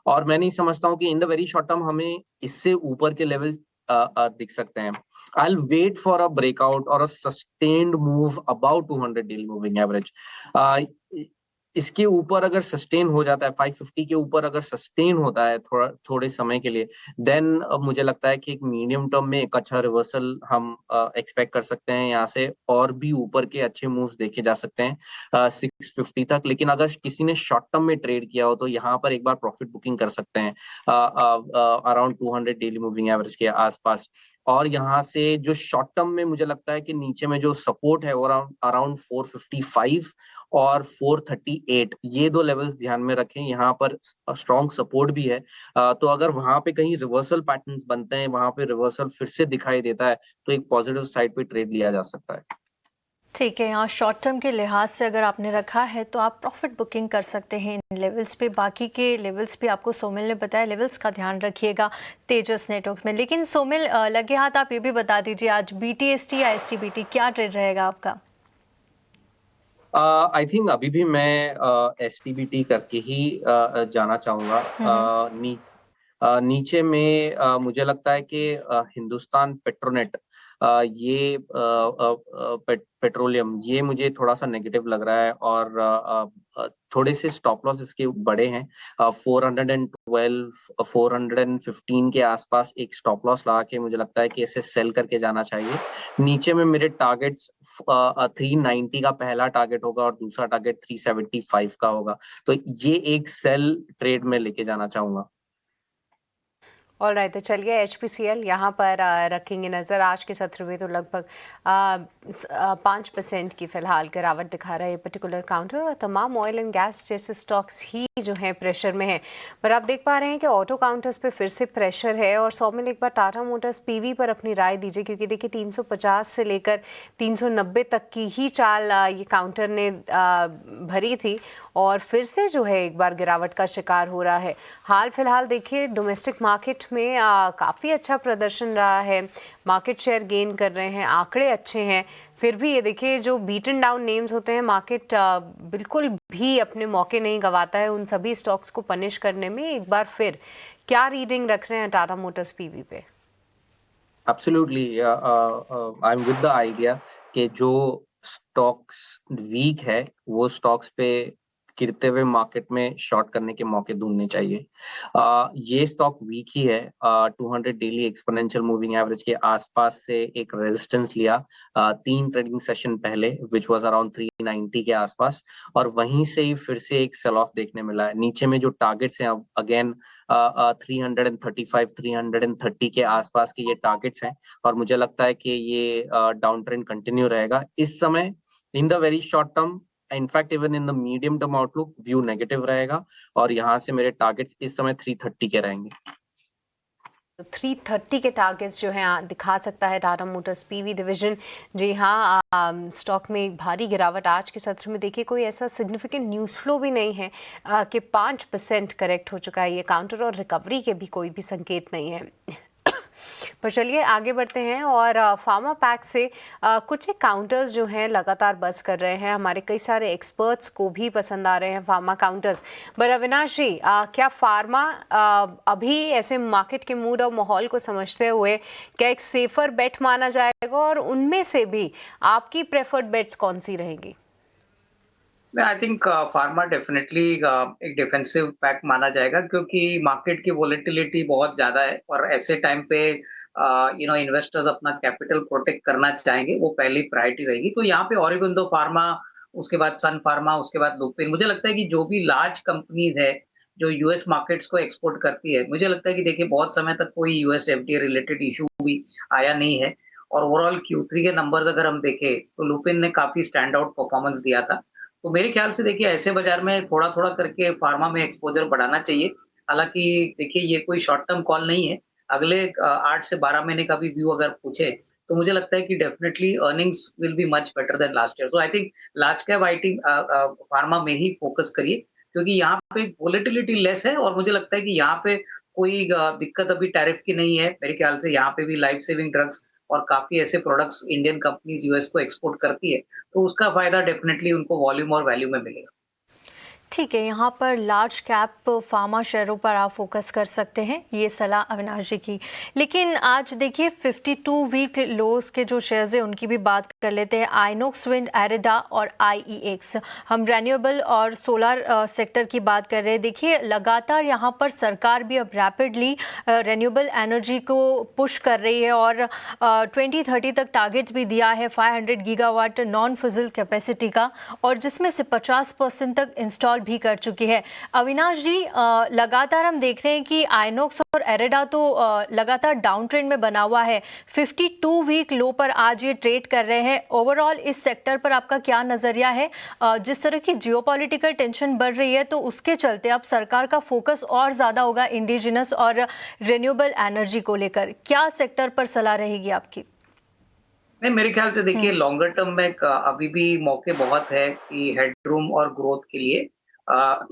और मैं नहीं समझता हूँ कि in the very short term हमें इससे ऊपर के लेवल दिख सकते हैं। I'll wait for a breakout or a sustained move above 200 daily moving average. इसके ऊपर अगर सस्टेन हो जाता है, 550 के ऊपर अगर सस्टेन होता है थोड़े समय के लिए, देन मुझे लगता है कि एक मीडियम टर्म में एक अच्छा रिवर्सल हम एक्सपेक्ट कर सकते हैं यहाँ से, और भी ऊपर के अच्छे मूव्स देखे जा सकते हैं 650 तक। लेकिन अगर किसी ने शॉर्ट टर्म में ट्रेड किया हो तो यहाँ पर एक बार प्रॉफिट बुकिंग कर सकते हैं अराउंड 200 डेली मूविंग एवरेज के आसपास। और यहाँ से जो शॉर्ट टर्म में मुझे लगता है कि नीचे में जो सपोर्ट है वो अराउंड 455 और 438, ये 2 लेवल्स ध्यान में रखें। यहाँ पर स्ट्रॉन्ग सपोर्ट भी है, तो अगर वहां पे कहीं रिवर्सल पैटर्न्स बनते हैं, वहां पे रिवर्सल फिर से दिखाई देता है तो एक पॉजिटिव साइड पे ट्रेड लिया जा सकता है। ठीक है, यहाँ शॉर्ट टर्म के लिहाज से अगर आपने रखा है तो आप प्रॉफिट बुकिंग कर सकते हैं इन लेवल्स पे। बाकी के लेवल्स पे आपको सोमिल ने बताया, लेवल्स का ध्यान रखिएगा तेजस नेटवर्क्स में। लेकिन सोमिल, लगे हाथ आप ये भी बता दीजिए, आज BTST या STBT क्या ट्रेड रहेगा आपका? आई थिंक अभी भी मैं STBT करके ही जाना चाहूंगा। नीचे में मुझे लगता है कि हिंदुस्तान पेट्रोनेट, ये पेट्रोलियम, ये मुझे थोड़ा सा नेगेटिव लग रहा है और थोड़े से स्टॉप लॉस इसके बड़े हैं। 412 415 के आसपास एक स्टॉप लॉस लगा के मुझे लगता है कि इसे सेल करके जाना चाहिए। नीचे में मेरे टारगेट्स 390 का पहला टारगेट होगा और दूसरा टारगेट 375 का होगा, तो ये एक सेल ट्रेड में लेके जाना चाहूंगा। ऑल राइट, तो चलिए HPCL यहाँ पर रखेंगे नज़र। आज के सत्र में तो लगभग 5% की फिलहाल गिरावट दिखा रहा है ये पर्टिकुलर काउंटर, और तमाम ऑयल एंड गैस जैसे स्टॉक्स ही जो हैं प्रेशर में है। पर आप देख पा रहे हैं कि ऑटो काउंटर्स पे फिर से प्रेशर है। और सौमिल, एक बार टाटा मोटर्स PV पर अपनी राय दीजिए, क्योंकि देखिए 350 से लेकर 390 तक की ही चाल ये काउंटर ने भरी थी और फिर से जो है एक बार गिरावट का शिकार हो रहा है। हाल फिलहाल देखिए डोमेस्टिक मार्केट में काफ़ी अच्छा प्रदर्शन रहा है, मार्केट शेयर गेन कर रहे हैं, आंकड़े अच्छे हैं। फिर भी ये देखिए जो बीटन डाउन नेम्स होते हैं, मार्केट बिल्कुल भी अपने मौके नहीं गंवाता है उन सभी स्टॉक्स को पनिश करने में। एक बार फिर क्या रीडिंग रख रहे हैं टाटा मोटर्स PV पे? Absolutely, I am with the idea कि जो स्टॉक्स वीक है वो स्टॉक्स पे गिरते हुए मार्केट में शॉर्ट करने के मौके ढूंढने चाहिए। ये स्टॉक वीक ही है। 200 डेली एक्सपोनेंशियल मूविंग एवरेज के आसपास से एक रेजिस्टेंस लिया 3 ट्रेडिंग सेशन पहले, विच वाज अराउंड 390 के आसपास, और वहीं से ही फिर से एक सेल ऑफ देखने मिला है। नीचे में जो टारगेट्स हैं, अब अगेन 335 330 के आसपास के ये टारगेट्स हैं, और मुझे लगता है कि ये डाउन ट्रेंड कंटिन्यू रहेगा इस समय। In the very short term, in fact even in the medium term outlook view negative रहेगा, और यहाँ से मेरे टारगेट्स इस समय 330 के रहेंगे। तो 330 के टारगेट्स जो हैं दिखा सकता है टाटा मोटर्स PV डिवीजन। जी हाँ, स्टॉक में एक भारी गिरावट आज के सत्र में देखिए कोई ऐसा सिग्निफिकेंट न्यूज़ फ्लो भी नहीं है कि 5% करेक्ट हो चुका है ये काउंटर, और रिकवरी के भी कोई भी संकेत नहीं है। पर चलिए आगे बढ़ते हैं और फार्मा पैक से कुछ एक काउंटर्स जो हैं लगातार बज़ कर रहे हैं। हमारे कई सारे एक्सपर्ट्स को भी पसंद आ रहे हैं फार्मा काउंटर्स। पर अविनाश जी, क्या फार्मा अभी ऐसे मार्केट के मूड और माहौल को समझते हुए क्या एक सेफर बेट माना जाएगा, और उनमें से भी आपकी प्रेफर्ड बेट्स कौन सी रहेंगी? आई थिंक फार्मा डेफिनेटली एक डिफेंसिव पैक माना जाएगा, क्योंकि मार्केट की वोलेटिलिटी बहुत ज्यादा है और ऐसे टाइम पे इन्वेस्टर्स अपना कैपिटल प्रोटेक्ट करना चाहेंगे, वो पहली प्रायोरिटी रहेगी। तो यहाँ पे ऑरिबिंदो फार्मा, उसके बाद सन फार्मा, उसके बाद लुपिन, मुझे लगता है कि जो भी लार्ज कंपनीज है जो यूएस मार्केट्स को एक्सपोर्ट करती है, मुझे लगता है कि देखिए बहुत समय तक कोई यूएस FTA रिलेटेड इशू भी आया नहीं है। और ओवरऑल Q3 के नंबर्स अगर हम देखें तो लुपिन ने काफी स्टैंड आउट परफॉर्मेंस दिया था। तो मेरे ख्याल से देखिए ऐसे बाजार में थोड़ा थोड़ा करके फार्मा में एक्सपोजर बढ़ाना चाहिए। हालांकि देखिए ये कोई शॉर्ट टर्म कॉल नहीं है, अगले 8 से 12 महीने का भी व्यू अगर पूछे तो मुझे लगता है कि definitely earnings will be much better than last year. So I think large cap IT pharma में ही फोकस करिए, क्योंकि यहाँ पे वोलेटिलिटी लेस है और मुझे लगता है कि यहाँ पे कोई दिक्कत अभी टैरिफ की नहीं है। मेरे ख्याल से यहाँ पे भी लाइफ सेविंग ड्रग्स और काफी ऐसे प्रोडक्ट्स इंडियन कंपनीज यूएस को एक्सपोर्ट करती है, तो उसका फायदा डेफिनेटली उनको वॉल्यूम और वैल्यू में मिलेगा। ठीक है, यहाँ पर लार्ज कैप फार्मा शेयरों पर आप फोकस कर सकते हैं, ये सलाह अविनाश जी की। लेकिन आज देखिए 52 वीक लोस के जो शेयर्स हैं उनकी भी बात कर लेते हैं। आइनोक्स विंड, एरेडा और IEX। हम रेन्यूएबल और सोलर सेक्टर की बात कर रहे हैं। देखिए लगातार यहाँ पर सरकार भी अब रैपिडली रेन्यूएबल एनर्जी को पुश कर रही है और 2030 तक टारगेट्स भी दिया है 500 गीगावाट नॉन फिजिल कैपेसिटी का, और जिसमें से 50% तक इंस्टॉल भी कर चुकी है। अविनाश जी, लगातार हम देख रहे हैं कि आइनोक्स और एरेडा तो लगातार डाउन ट्रेंड में बना हुआ है, 52 वीक लो पर आज ये ट्रेड कर रहे हैं। ओवरऑल इस सेक्टर पर आपका क्या नजरिया है? जिस तरह की जियोपॉलिटिकल टेंशन बढ़ रही है तो उसके चलते अब सरकार का फोकस और ज्यादा होगा इंडिजिनस और रिन्यूएबल एनर्जी को लेकर। क्या सेक्टर पर सलाह रहेगी आपकी? नहीं, मेरे ख्याल से देखिए लॉन्गर टर्म में अभी भी मौके बहुत है कि हेडरूम और ग्रोथ के लिए।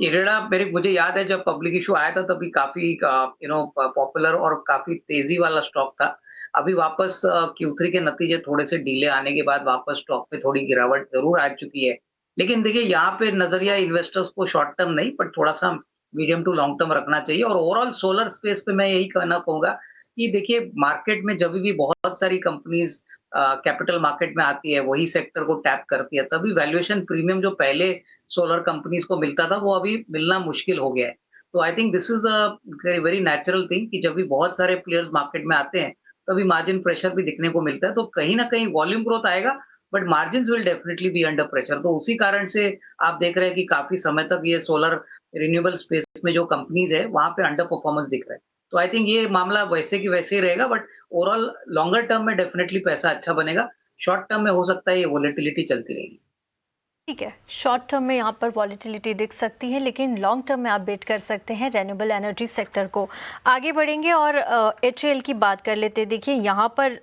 इरेडा मुझे याद है जब पब्लिक इशू आया था तभी काफी पॉपुलर और काफी तेजी वाला स्टॉक था। अभी वापस Q3 के नतीजे थोड़े से डिले आने के बाद वापस स्टॉक पे थोड़ी गिरावट जरूर आ चुकी है। लेकिन देखिए यहाँ पे नजरिया इन्वेस्टर्स को शॉर्ट टर्म नहीं पर थोड़ा सा मीडियम टू लॉन्ग टर्म रखना चाहिए। और ओवरऑल सोलर स्पेस पे मैं यही कहना कहूंगा कि देखिए मार्केट में जब भी बहुत सारी कंपनीज कैपिटल मार्केट में आती है, वही सेक्टर को टैप करती है, तभी वैल्यूएशन प्रीमियम जो पहले सोलर कंपनीज को मिलता था, वो अभी मिलना मुश्किल हो गया है। तो I think this is a very natural thing कि जब भी बहुत सारे प्लेयर्स मार्केट में आते हैं, तभी मार्जिन प्रेशर भी दिखने को मिलता है। तो कहीं ना कहीं वॉल्यूम ग्रोथ आएगा, but margin will definitely be under pressure. तो उसी कारण से आप देख रहे हैं कि काफी समय तक ये सोलर रिन्यूएबल स्पेस में जो कंपनीज है, वहां पे अंडर परफॉर्मेंस दिख रहा है। तो आई थिंक ये मामला वैसे की वैसे ही रहेगा, बट ओवरऑल लॉन्गर टर्म में डेफिनेटली पैसा अच्छा बनेगा। शॉर्ट टर्म में हो सकता है ये वोलेटिलिटी चलती रहेगी। ठीक है, शॉर्ट टर्म में यहाँ पर वॉलेटिलिटी दिख सकती है, लेकिन लॉन्ग टर्म में आप बेट कर सकते हैं रेन्यूएबल एनर्जी सेक्टर को। आगे बढ़ेंगे और HAL की बात कर लेते हैं। देखिए यहाँ पर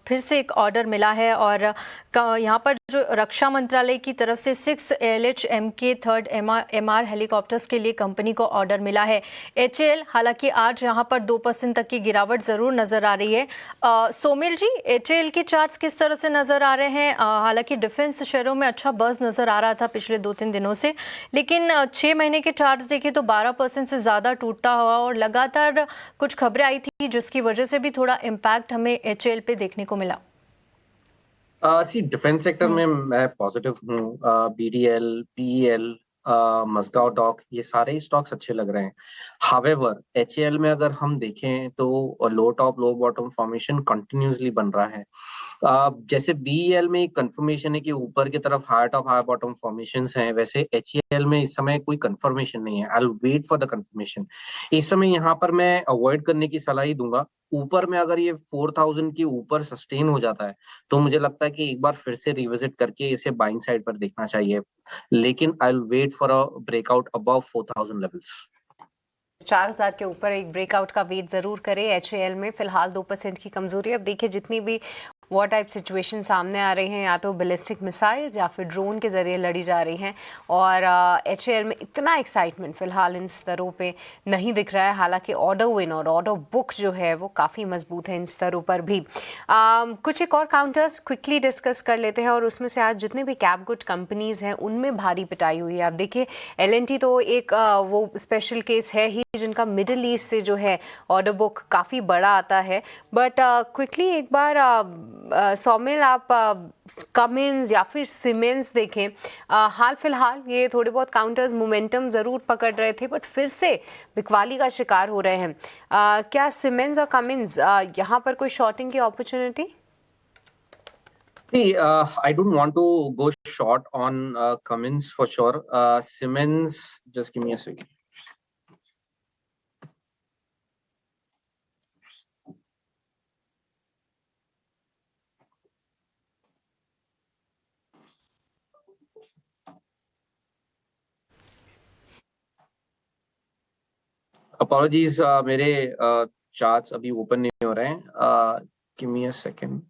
फिर से एक ऑर्डर मिला है और यहाँ पर जो रक्षा मंत्रालय की तरफ से 6 ALH MK 3rd MR helicopters के लिए कंपनी को ऑर्डर मिला है। HAL हालांकि आज यहाँ पर 2% तक की गिरावट ज़रूर नज़र आ रही है। सोमिल जी, HAL के चार्ट्स किस तरह से नज़र आ रहे हैं? हालांकि डिफेंस शेयरों में अच्छा बज़ नज़र आ रहा था पिछले 2-3 दिनों से, लेकिन 6 महीने के चार्ट्स देखें तो 12% से ज़्यादा टूटता हुआ और लगातार कुछ खबरें आई थी जिसकी वजह से भी थोड़ा इम्पैक्ट हमें HAL पे देखने को मिला। डिफेंस सेक्टर में मैं पॉजिटिव हूँ। BDL, PEL, मस्गाव डॉक, ये सारे स्टॉक्स अच्छे लग रहे हैं। हावेवर HAL में अगर हम देखें तो लो टॉप लो बॉटम फॉर्मेशन कंटिन्यूसली बन रहा है। जैसे BEL में एक कंफर्मेशन है कि ऊपर की तरफ high top high bottom formations हैं, वैसे HAL में इस समय कोई कंफर्मेशन नहीं है। I will wait for the confirmation. इस समय यहाँ पर मैं अवॉइड करने की सलाह ही दूंगा। ऊपर में अगर ये 4000 के ऊपर सस्टेन हो जाता है तो मुझे लगता है कि एक बार फिर से रिविजिट करके इसे बाइंग साइड पर देखना चाहिए, लेकिन I will wait for a breakout above 4000 levels. 4000 के ऊपर एक ब्रेकआउट का वेट जरूर करें। HAL में फिलहाल 2% की कमजोरी। अब देखिए जितनी भी वॉर टाइप सिचुएशन सामने आ रही हैं, या तो बैलिस्टिक मिसाइल्स या फिर ड्रोन के ज़रिए लड़ी जा रही हैं, और HAL में इतना एक्साइटमेंट फ़िलहाल इन स्तरों पे नहीं दिख रहा है। हालांकि ऑर्डर विन और ऑर्डर बुक जो है वो काफ़ी मजबूत है इन स्तरों पर भी। कुछ एक और काउंटर्स क्विकली डिस्कस कर लेते हैं, और उसमें से आज जितने भी कैप गुड कंपनीज़ हैं उनमें भारी पिटाई हुई है। आप देखिए L&T तो एक वो स्पेशल केस है ही, जिनका मिडिल ईस्ट से जो है ऑर्डर बुक काफ़ी बड़ा आता है। बट क्विकली एक बार सौमिल, आप कमिंस या फिर सीमेंस देखें, हाल फिलहाल ये थोड़े बहुत काउंटर्स मोमेंटम ज़रूर पकड़ रहे थे, बट फिर से बिकवाली का शिकार हो रहे हैं। क्या सीमेंस और कमिंस यहाँ पर कोई शॉर्टिंग की opportunity? I don't want to go short on Cummins for sure. Siemens, just give me a second. Apologies, मेरे चार्ट्स अभी ओपन नहीं हो रहे हैं। Give me a second.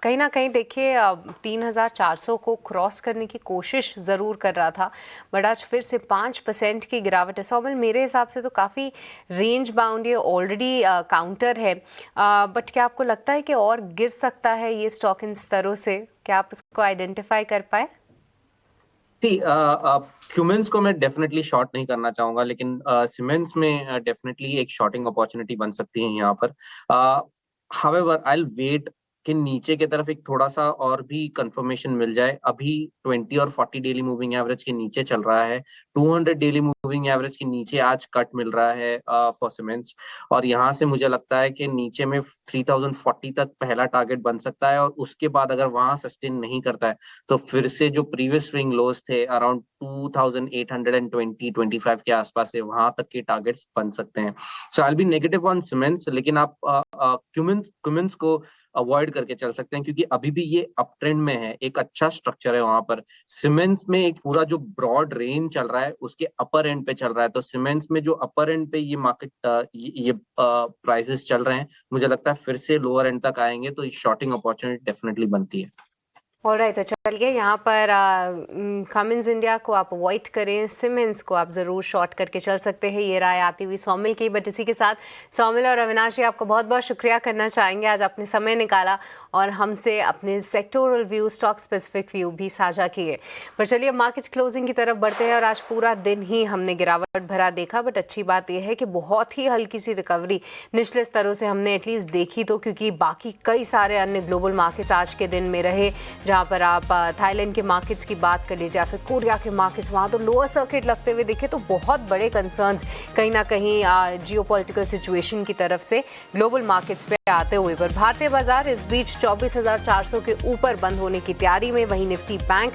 कहीं ना कहीं देखिए 3400 को क्रॉस करने की कोशिश ज़रूर कर रहा था, बट आज फिर से 5% की गिरावट है। सौमिल, मेरे हिसाब से तो काफ़ी रेंज बाउंड ये ऑलरेडी काउंटर है, बट क्या आपको लगता है कि और गिर सकता है ये स्टॉक इन स्तरों से? क्या आप उसको आइडेंटिफाई कर पाए? क्यूमेंस को मैं डेफिनेटली शॉर्ट नहीं करना चाहूंगा, लेकिन सीमेंस में डेफिनेटली एक शॉर्टिंग अपॉर्चुनिटी बन सकती है यहाँ पर। हावेवर आई विल वेट कि नीचे की तरफ एक थोड़ा सा और भी कंफर्मेशन मिल जाए। अभी 20 और 40 डेली मूविंग एवरेज के नीचे चल रहा है। 200 डेली मूविंग एवरेज के नीचे आज कट मिल रहा है फॉर सीमेंट्स, और यहाँ से मुझे लगता है कि नीचे में 3040 तक पहला टारगेट बन सकता है, और उसके बाद अगर वहां सस्टेन नहीं करता है तो फिर से जो प्रीवियस स्विंग लोज थे अराउंड 2820-25 के आसपास है, वहां तक के टारगेट्स बन सकते हैं। So I will be negative on cements, लेकिन आप क्यूमेंस को अवॉइड करके चल सकते हैं क्योंकि अभी भी ये अप ट्रेंड में है, एक अच्छा स्ट्रक्चर है वहां पर। सीमेंट्स में एक पूरा जो ब्रॉड रेंज चल रहा है उसके अपर एंड एंड पे चल रहा है, तो सीमेंट्स में जो अपर एंड पे ये मार्केट ये प्राइसेस चल रहे हैं, मुझे लगता है फिर से लोअर एंड तक आएंगे तो शॉर्टिंग अपॉर्चुनिटी डेफिनेटली बनती है। ऑलराइट, तो चलिए यहाँ पर कमिंस इंडिया को आप अवॉइड करें, सीमेंट्स को आप ज़रूर शॉर्ट करके चल सकते हैं। ये राय आती हुई सौमिल की। बट इसी के साथ सौमिल और अविनाश जी, आपको बहुत बहुत शुक्रिया करना चाहेंगे, आज आपने समय निकाला और हमसे अपने sectoral view, stock specific view भी साझा किए। पर चलिए मार्केट क्लोजिंग की तरफ बढ़ते हैं और आज पूरा दिन ही हमने गिरावट भरा देखा। बट अच्छी बात यह है कि बहुत ही हल्की सी रिकवरी निचले स्तरों से हमने एटलीस्ट देखी, तो क्योंकि बाकी कई सारे अन्य ग्लोबल मार्केट्स आज के दिन में रहे, जहाँ पर आप थाईलैंड के मार्केट्स की बात कर लीजिए या फिर कोरिया के मार्केट्स, वहाँ तो लोअर सर्किट लगते हुए दिखे। तो बहुत बड़े कंसर्न्स कहीं ना कहीं जियोपॉलिटिकल सिचुएशन की तरफ से ग्लोबल मार्केट्स पे आते हुए। पर भारतीय बाजार इस बीच 24,400 के ऊपर बंद होने की तैयारी में। वहीं निफ्टी बैंक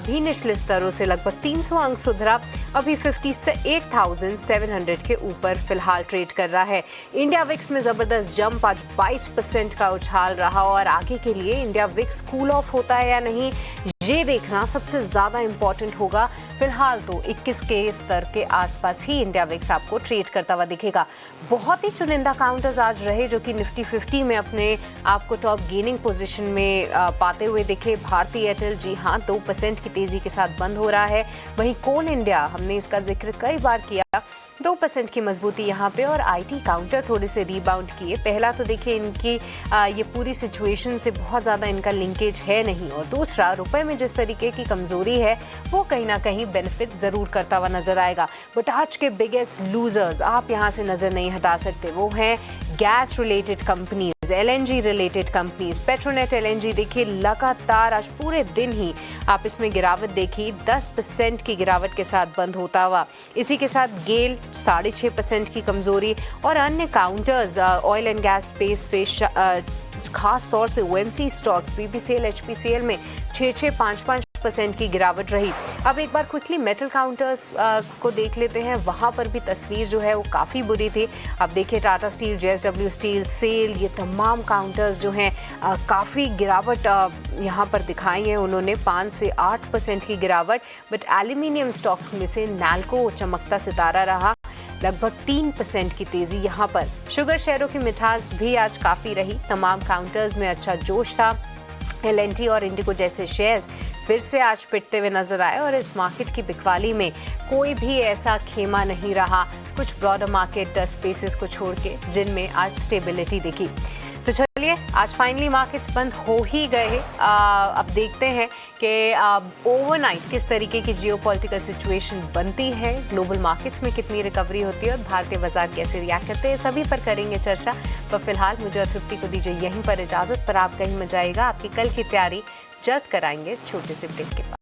भी निचले स्तरों से लगभग 300 अंक सुधरा, अभी 58,700 के ऊपर फिलहाल ट्रेड कर रहा है। इंडिया विक्स में जबरदस्त जंप, आज 22% का उछाल रहा और आगे के लिए इंडिया विक्स कूल ऑफ होता है या नहीं, ये देखना सबसे ज्यादा इंपॉर्टेंट होगा। फिलहाल तो 21 के स्तर के आसपास ही इंडिया विक्स आपको ट्रेड करता हुआ दिखेगा। बहुत ही चुनिंदा काउंटर्स आज रहे जो कि निफ्टी 50 में अपने आपको टॉप गेनिंग पोजीशन में पाते हुए दिखे। भारतीय एयरटेल जी हाँ 2% की तेजी के साथ बंद हो रहा है। वहीं कोल इंडिया, हमने इसका जिक्र कई बार किया, 2% की मजबूती यहाँ पे। और आईटी काउंटर थोड़े से रीबाउंड किए। पहला तो देखिए इनकी ये पूरी सिचुएशन से बहुत ज़्यादा इनका लिंकेज है नहीं, और दूसरा रुपए में जिस तरीके की कमजोरी है वो कहीं ना कहीं बेनिफिट ज़रूर करता हुआ नजर आएगा। बट आज के बिगेस्ट लूजर्स आप यहाँ से नज़र नहीं हटा सकते, वो हैं gas related companies, LNG related companies. Petronet LNG देखिए लगातार आज पूरे दिन ही आप इसमें गिरावट देखी, 10% की गिरावट के साथ बंद होता हुआ। इसी के साथ गेल 6.5% की कमजोरी, और अन्य counters oil and gas space से खास तौर से ओएमसी स्टॉक्स बीपीसीएल, एचपीसीएल में 6-5% की गिरावट रही। अब एक बार क्विकली मेटल काउंटर्स को देख लेते हैं, वहां पर भी तस्वीर जो है वो काफ़ी बुरी थी। अब देखिए टाटा स्टील, जेएसडब्ल्यू स्टील, सेल, ये तमाम काउंटर्स जो हैं काफ़ी गिरावट यहाँ पर दिखाई है उन्होंने, 5 से 8% की गिरावट। बट एल्यूमिनियम स्टॉक्स में से नैल्को चमकता सितारा रहा, लगभग 3% की तेजी यहाँ पर। शुगर शेयरों की मिठास भी आज काफ़ी रही, तमाम काउंटर्स में अच्छा जोश था। एलएनटी और इंडिगो जैसे शेयर्स फिर से आज पिटते हुए नजर आए, और इस मार्केट की बिकवाली में कोई भी ऐसा खेमा नहीं रहा, कुछ ब्रॉडर मार्केट स्पेसेस को छोड़ के जिनमें आज स्टेबिलिटी दिखी। तो चलिए आज फाइनली मार्केट्स बंद हो ही गए। अब देखते हैं कि ओवरनाइट किस तरीके की जियोपॉलिटिकल सिचुएशन बनती है, ग्लोबल मार्केट्स में कितनी रिकवरी होती है और भारतीय बाजार कैसे रिएक्ट करते हैं, सभी पर करेंगे चर्चा। पर फिलहाल मुझे और तृप्ति को दीजिए यहीं पर इजाजत, पर आप कहीं मत जाइएगा, आपकी कल की तैयारी जल्द कराएंगे इस छोटे से ब्रेक के बाद।